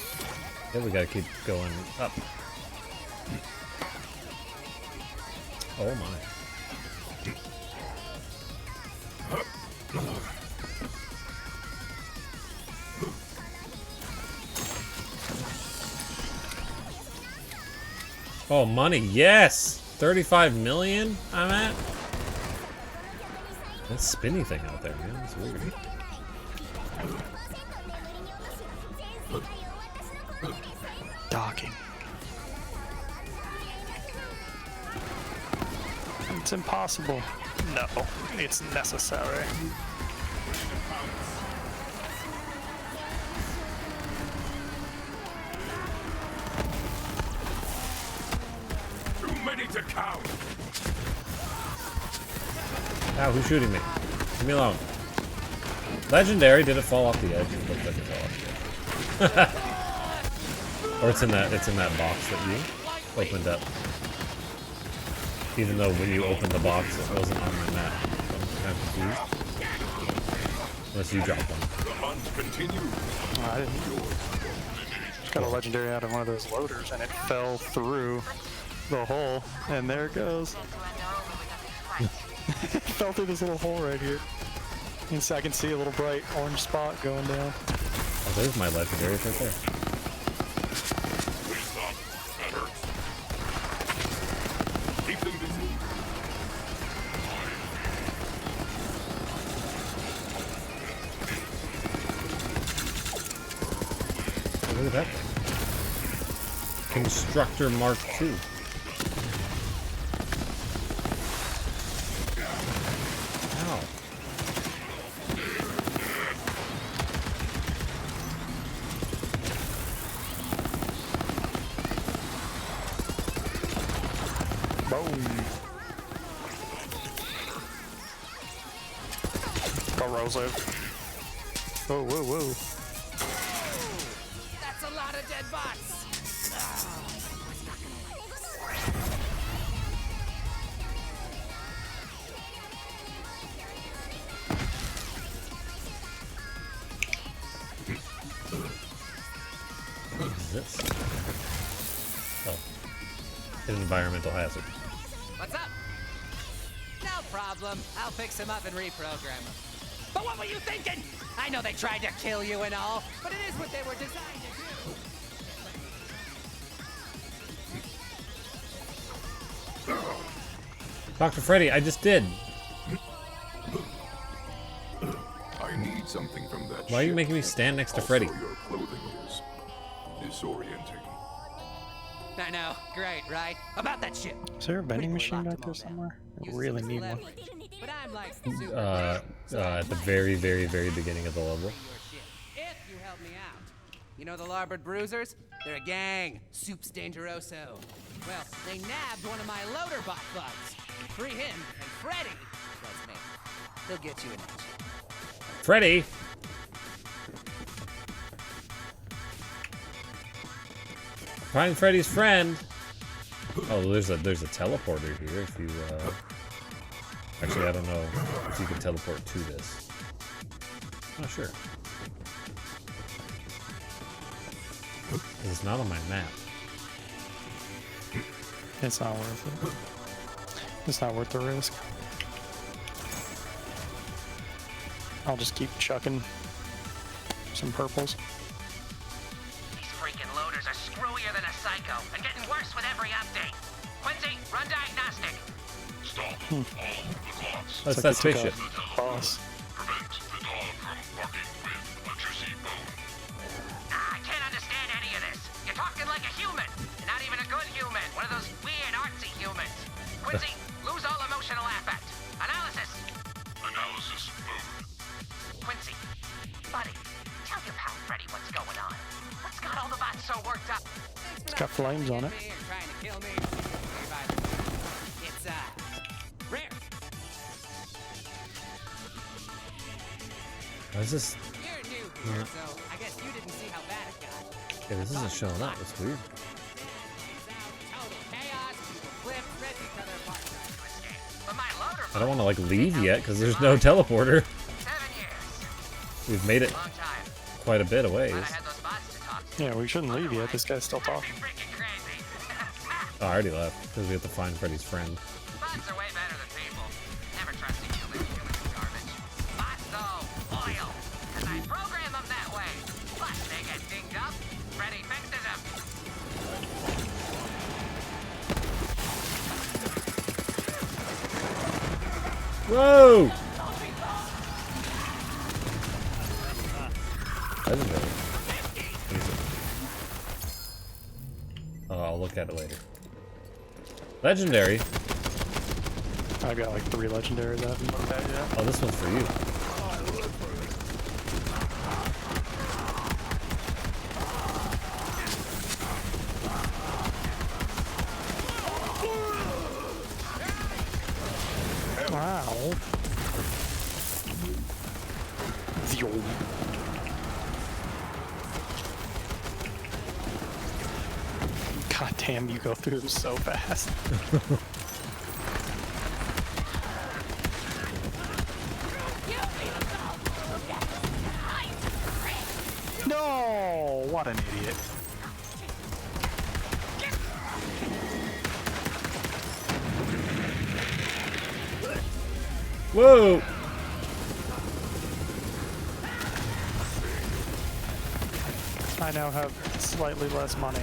Yeah, we gotta keep going up. Oh my. Oh, money, yes! 35 million I'm at? That spinny thing out there, man, that's weird. Docking. It's impossible. No, it's necessary. Too many to count. Ow, who's shooting me? Leave me alone. Legendary, did it fall off the edge? It looked like it fell off the edge. Or it's in that box that you opened up. Even though when you opened the box, it wasn't on my map. So I'm kind of confused. Unless you dropped one. The hunt continues. I didn't. Just got a legendary out of one of those loaders and it fell through the hole. And there it goes. It fell through this little hole right here. And so I can see a little bright orange spot going down. Oh, there's my legendary right there. Please stop. That hurts. Keep them busy. Oh, look at that thing. Constructor Mark II. Ow. Boom. Corrosive. Whoa, whoa, whoa. That's a lot of dead bots. What is this? Oh. An environmental hazard. What's up? No problem. I'll fix him up and reprogram him. But what were you thinking? I know they tried to kill you and all, but it is what they were designed to do. Dr. Freddy, I just did. I need something from that. Why are you ship. making me stand next to Also, Freddy? your clothing is disorienting. I know. Great, right? About that ship. Is there a vending Pretty machine well back there locked 'em all somewhere? I down. really Use need some one. leverage. But I'm like super At the very, very, very beginning of the level. your shit. If you help me out. You know the Larboard Bruisers? They're a gang. Soup's Dangeroso. Well, they nabbed one of my loader bot bugs. Free him, and Freddy, that's me. He'll get you in action. Freddy! Find Freddy's friend! Oh, there's a teleporter here if you, Actually, I don't know if you can teleport to this. Not sure. It's not on my map. It's not worth it. It's not worth the risk. I'll just keep chucking some purples. These freaking loaders are screwier than a psycho and getting worse with every update. Quincy, run diagnostic. Stop all the clocks. That's It's that like they took spaceship. a boss. Prevent the dog from barking with a juicy bone. I can't understand any of this. You're talking like a human. You're not even a good human. One of those weird artsy humans. Quincy, lose all emotional affect. Analysis. Analysis mode. Quincy, buddy, tell your pal Freddy what's going on. What's got all the bots so worked up? It's got flames on it. Trying to kill me. It's rare. Why is this? You're new here, so I guess you didn't see how bad it got. Yeah, this isn't showing up. It's weird. Total chaos. People flip, rip each other apart. But my loader I don't want to like leave yet because there's no teleporter. 7 years. We've made it Long time. quite a bit of ways. Glad I had those bots to talk to. Yeah, we shouldn't leave yet. This guy's still talking. Freaking crazy. Oh, I already left because we have to find Freddy's friend. Bots are way better than people. Never trusting humans. Humans are garbage. Bots, though, loyal. Because I program them that way. Plus, they get dinged up. Freddy fixes them. Whoa! Legendary. Oh, I'll look at it later. Legendary. I got like 3 legendaries I haven't looked at yet. Oh, this one's for you. Wow. Zyo. God damn, you go through them so fast. No! What an idiot. Whoa! I now have slightly less money.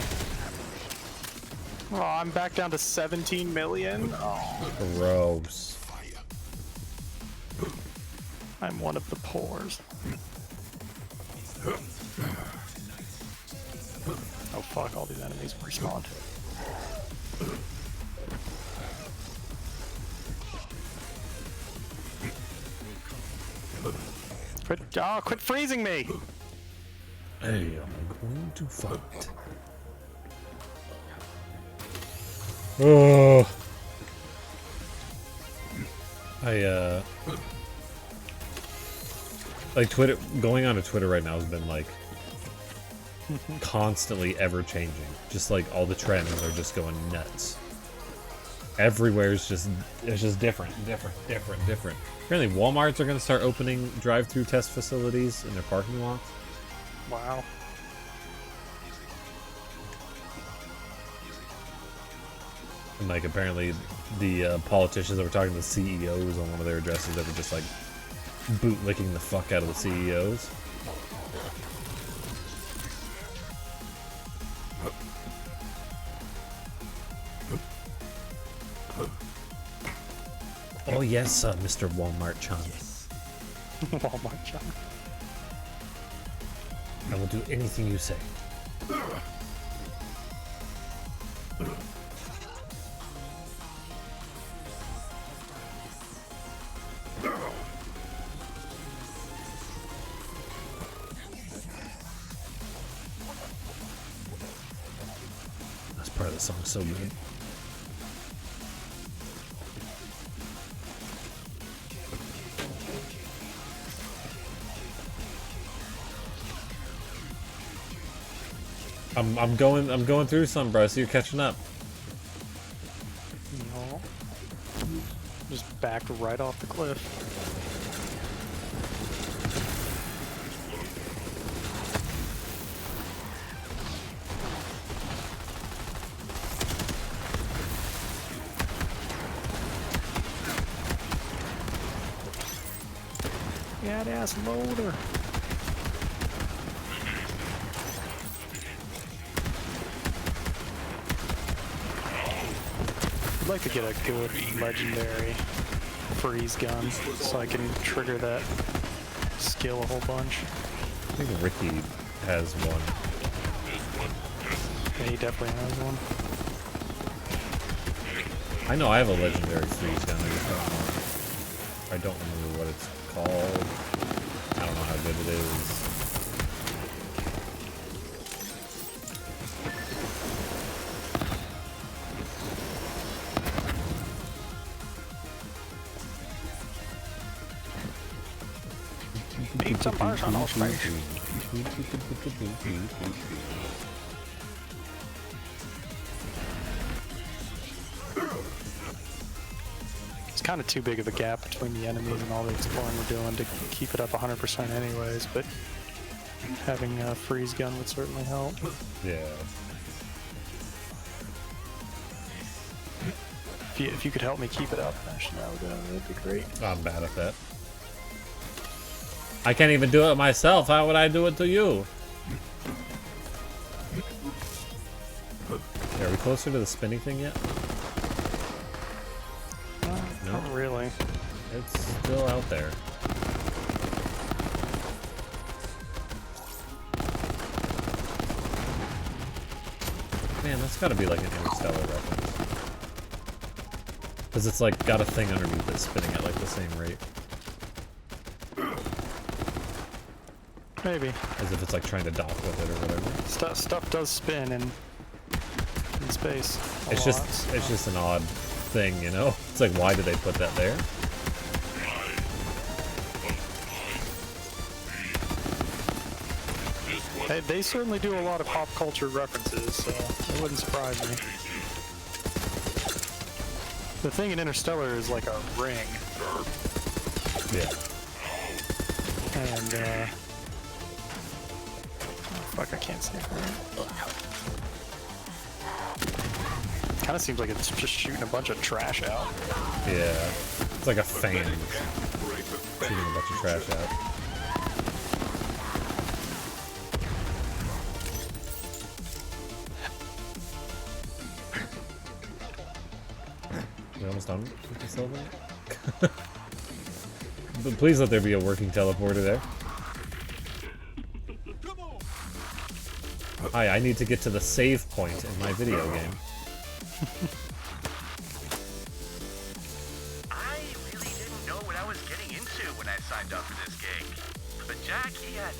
Oh, I'm back down to 17 million. Oh, Gross. I'm one of the poors. Oh fuck, all these enemies respawned. Quit freezing me! Hey, I'm going to fight. Oh. Like Twitter, going on to Twitter right now has been like constantly ever changing. Just like all the trends are just going nuts. Everywhere is just, it's just different. Apparently Walmarts are going to start opening drive-through test facilities in their parking lots. Wow. And like apparently the politicians that were talking to the CEOs on one of their addresses that were just like bootlicking the fuck out of the CEOs. Oh yes, Mr. Walmart-chan. Walmart-chan. I will do anything you say. This part of the song's so good. I'm going through some, bro, so you're catching up. No. Just backed right off the cliff. Badass loader. I'd like to get a good legendary freeze gun so I can trigger that skill a whole bunch. I think Ricky has one. Yeah, he definitely has one. I know I have a legendary freeze gun. I don't remember what it's called. I don't know how good it is. Need some personal space. It's kind of too big of a gap between the enemies and all the exploring we're doing to keep it up 100% anyways, but having a freeze gun would certainly help. Yeah. If you could help me keep it up, actually, that'd be great. I'm bad at that. I can't even do it myself. How would I do it to you? Are we closer to the spinning thing yet? Not really. It's It's gotta be like an Interstellar reference. Because it's like got a thing underneath it spinning at like the same rate. Maybe. As if it's like trying to dock with it or whatever. Stuff does spin in space. It's just an odd thing, you know? It's like, why did they put that there? They certainly do a lot of pop culture references, so it wouldn't surprise me. The thing in Interstellar is like a ring. Yeah. And, oh, fuck, I can't see it. Kinda seems like it's just shooting a bunch of trash out. Yeah. It's like a fan shooting a bunch of trash out. We almost done with this level? But please let there be a working teleporter there. Hi, I need to get to the save point in my video game. I really didn't know what I was getting into when I signed up for this gig. But Jack, he had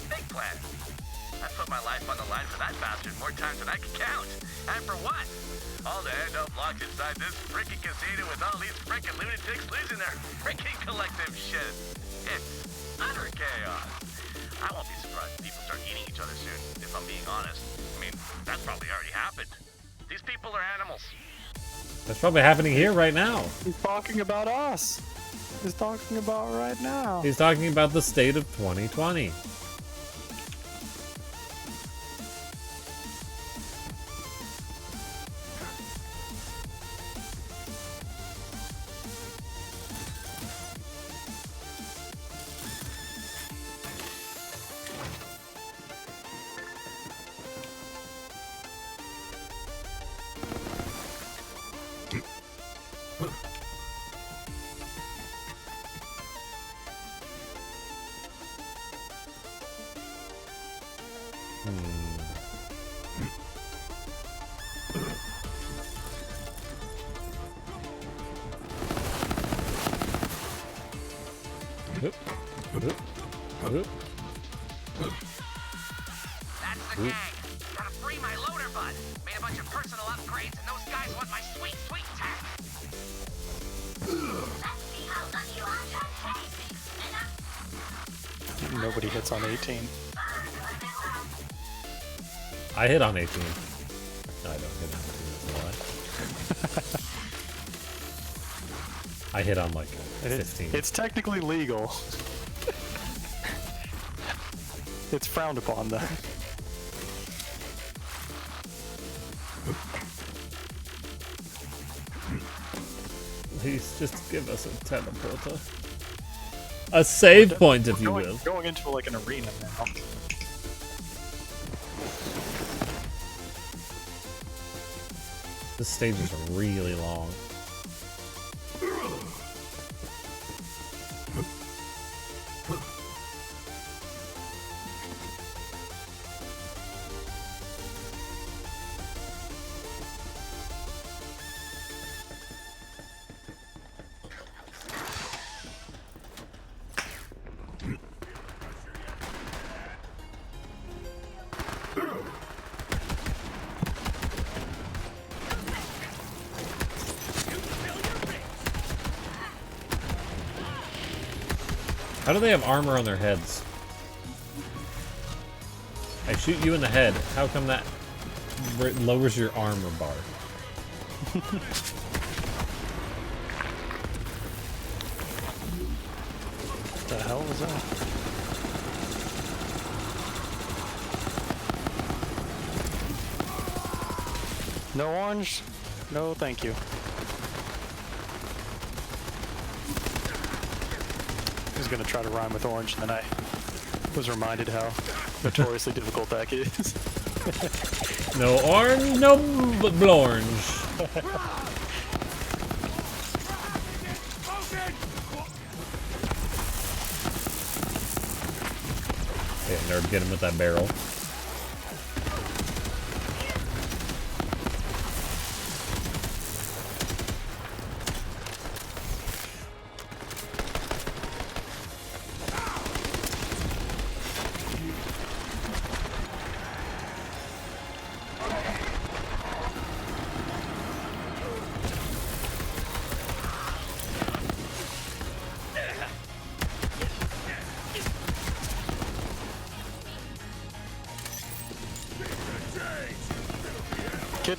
big plans. I put my life on the line for that bastard more times than I could count. And for what? All to end up locked inside this frickin' casino with all these frickin' lunatics losing their frickin' collective shit. It's utter chaos. I won't be surprised if people start eating each other soon, if I'm being honest. I mean, that's probably already happened. These people are animals. That's probably happening here right now. He's talking about us. He's talking about right now. He's talking about the state of 2020. That's the gang. Gotta free my loader bud. Made a bunch of personal upgrades, and those guys want my sweet, sweet tech. Let's see how lucky you are to take me. Nobody hits on 18. I hit on 18. No, I don't hit on 18. That's a lie. I hit on like 15. It's technically legal. It's frowned upon, though. Please just give us a teleporter. A save point, if you will. Going into like an arena now. This stage is really long. How do they have armor on their heads? I shoot you in the head. How come that lowers your armor bar? What the hell was that? No orange? No, thank you. I was gonna try to rhyme with orange, and then I was reminded how notoriously difficult that is. No orange, no blornge. Yeah, nerd, get him with that barrel.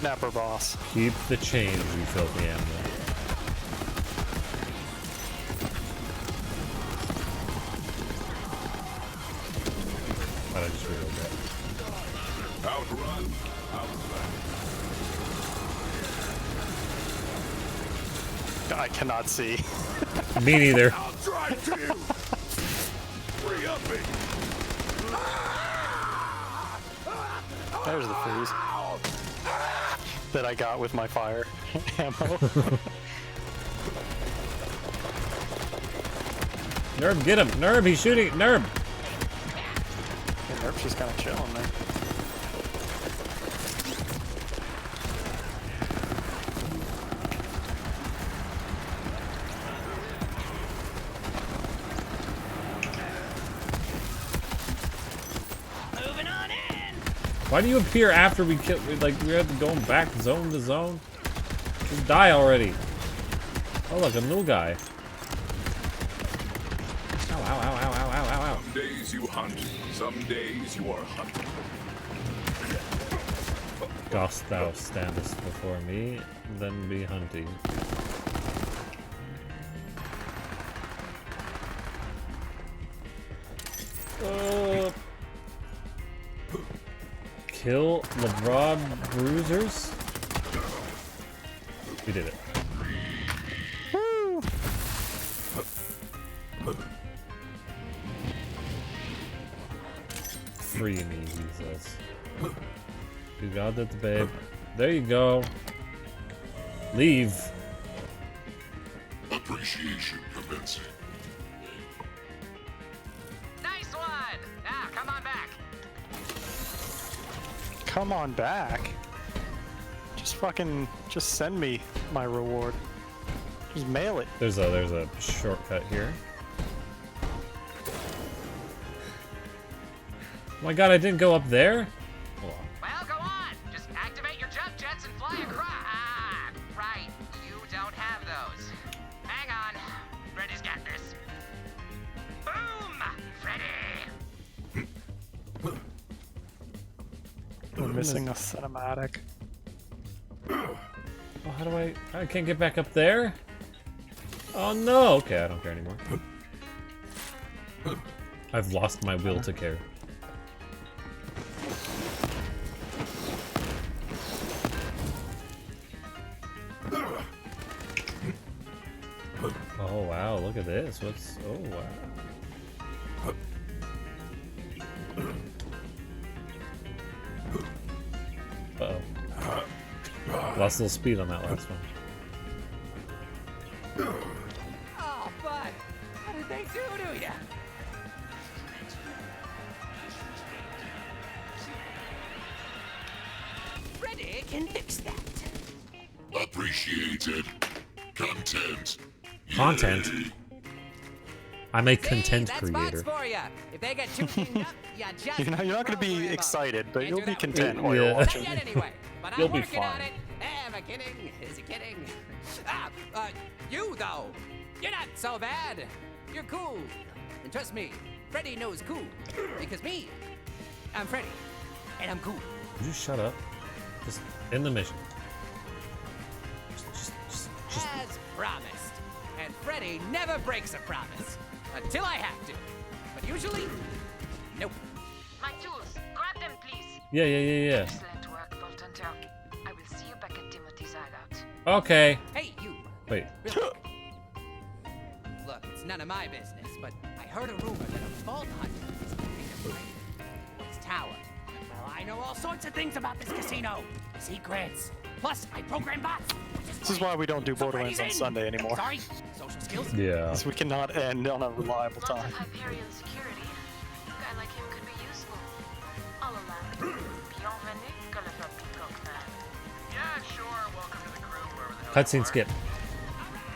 snapper boss. Keep the change, you filthy animal. Why did I just reload that? Outrun. Outrun. I cannot see. Me neither. I'll drive to you. Free up me. There's the freeze that I got with my fire ammo. Nerb, get him! Nerb, he's shooting! Nerb! Yeah, Nerf's just kind of chilling there. Moving on in. Why do you appear after we kill? Like, we have to go back zone to zone? Just die already. Oh, look, a new guy. Ow, ow, ow, ow, ow, ow, ow, ow. Some days you hunt, some days you are hunted. Dost thou standest before me, then be hunting. Kill the broad bruisers? We did it. Woo! Free me, he says. You got it, babe. There you go. Leave. Appreciation commencing. Nice one! Now, come on back. Come on back. Just send me my reward. Just mail it. There's a shortcut here. Oh my god, I didn't go up there? Hold on. Well, go on. Just activate your jump jets and fly across. Ah, right. You don't have those. Hang on. Freddy's got this. Boom! Freddy! We're missing a cinematic. Oh, how do I can't get back up there? Oh no! Okay, I don't care anymore. I've lost my will to care. Oh wow, look at this. What's oh wow. Uh-oh. Lost a little speed on that last one. Oh, bud. What did they do to you? Freddy can fix that. Appreciated. Content. Content? Yay. I'm a See, content that's creator. bots for ya. If they get too kinged up, you just You're not gonna be program 'em. excited, but Can't you'll do be that content with while Yeah. you're Not watching. yet anyway, but You'll I'm be working on fine. it. Am I kidding? Is he kidding? You though, you're not so bad. You're cool. And trust me, Freddy knows cool. Because me, I'm Freddy. And I'm cool. Would you shut up? Just end the mission. Just As promised. And Freddy never breaks a promise. Until I have to. But usually, nope. My tools. Grab them, please. yeah. Excellent work, Vault Hunter. I will see you back at Timothy's hideout. Okay. Hey, you. Wait. Really? Look, it's none of my business, but I heard a rumor that a vault hunter is infiltrating this tower. Well, I know all sorts of things about this casino. Secrets. Plus, I program bots. This is why we don't do So Borderlands on Freddy's in. Sunday anymore. Sorry, social skills. Yeah. Because we cannot end on a reliable Lots time. of Hyperion security. A guy like him could be useful. I'll allow it. Bienvenue, Gulliver Peacock Man. Yeah, sure. Welcome to the crew, wherever the hell you Cutscene are. skip.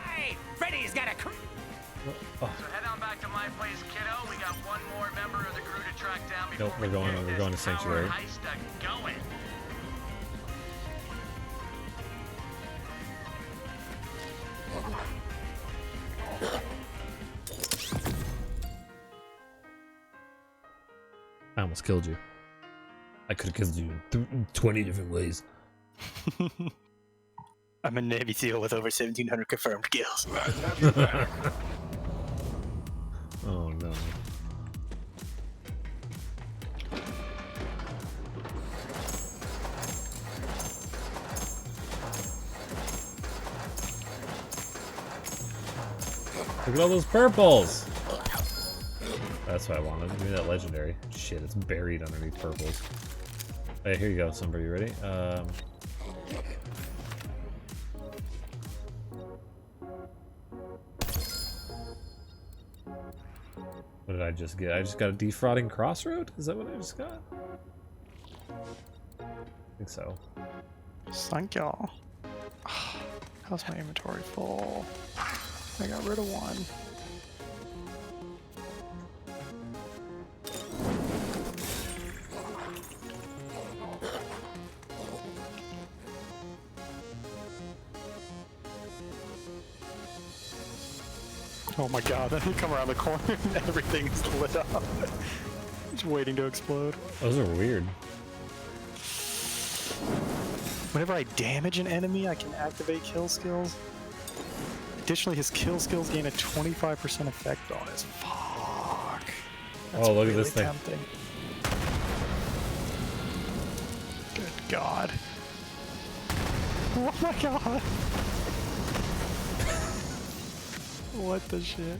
Alright, Freddy's got a crew. So head on back to my place, kiddo. We got one more member of the crew to track down before Nope, we we're going- get we're this going to tower Sanctuary. heist a-going. I almost killed you. I could have killed you in 20 different ways. I'm a Navy SEAL with over 1,700 confirmed kills. Glad to have you back. Oh no. Look at all those purples! That's what I wanted. Give me that legendary. Shit, it's buried underneath purples. Hey, here you go, Sunbird. You ready? What did I just get? I just got a defrauding crossroad? Is that what I just got? I think so. Thank y'all. How's my inventory full? I got rid of one. Oh my god, then you come around the corner and everything's lit up. Just waiting to explode. Those are weird. Whenever I damage an enemy, I can activate kill skills. Additionally, his kill skills gain a 25% effect bonus. Fuck. That's Oh, look at really this thing. tempting. Good god. Oh my god. What the shit?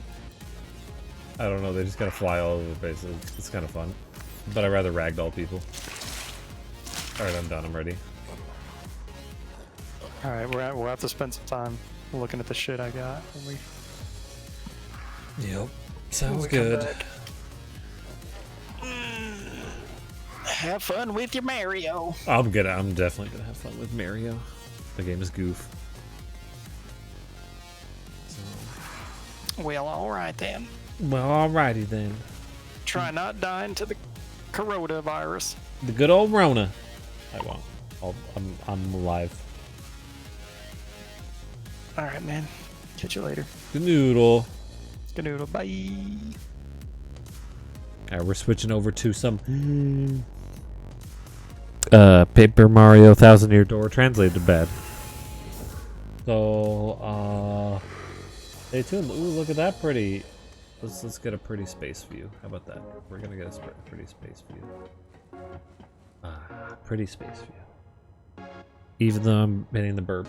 I don't know, they just gotta fly all over the place. It's kind of fun. But I'd rather ragdoll people. Alright, I'm done. I'm ready. Alright, we'll have to spend some time looking at the shit I got when we... Yep. Sounds when we come good. back. Have fun with your Mario. I'm definitely gonna have fun with Mario. The game is goof. Well, alright then. Well, alrighty then. Try not dying to the coronavirus. The good old Rona. I won't. I'm alive. Alright, man. Catch you later. Canoodle. Canoodle. Bye. Alright, we're switching over to some Paper Mario 1000 Year Door translated bad. So stay tuned. Ooh, look at that pretty. Let's get a pretty space view. How about that? We're gonna get a pretty space view. Pretty space view. Even though I'm hitting the burp.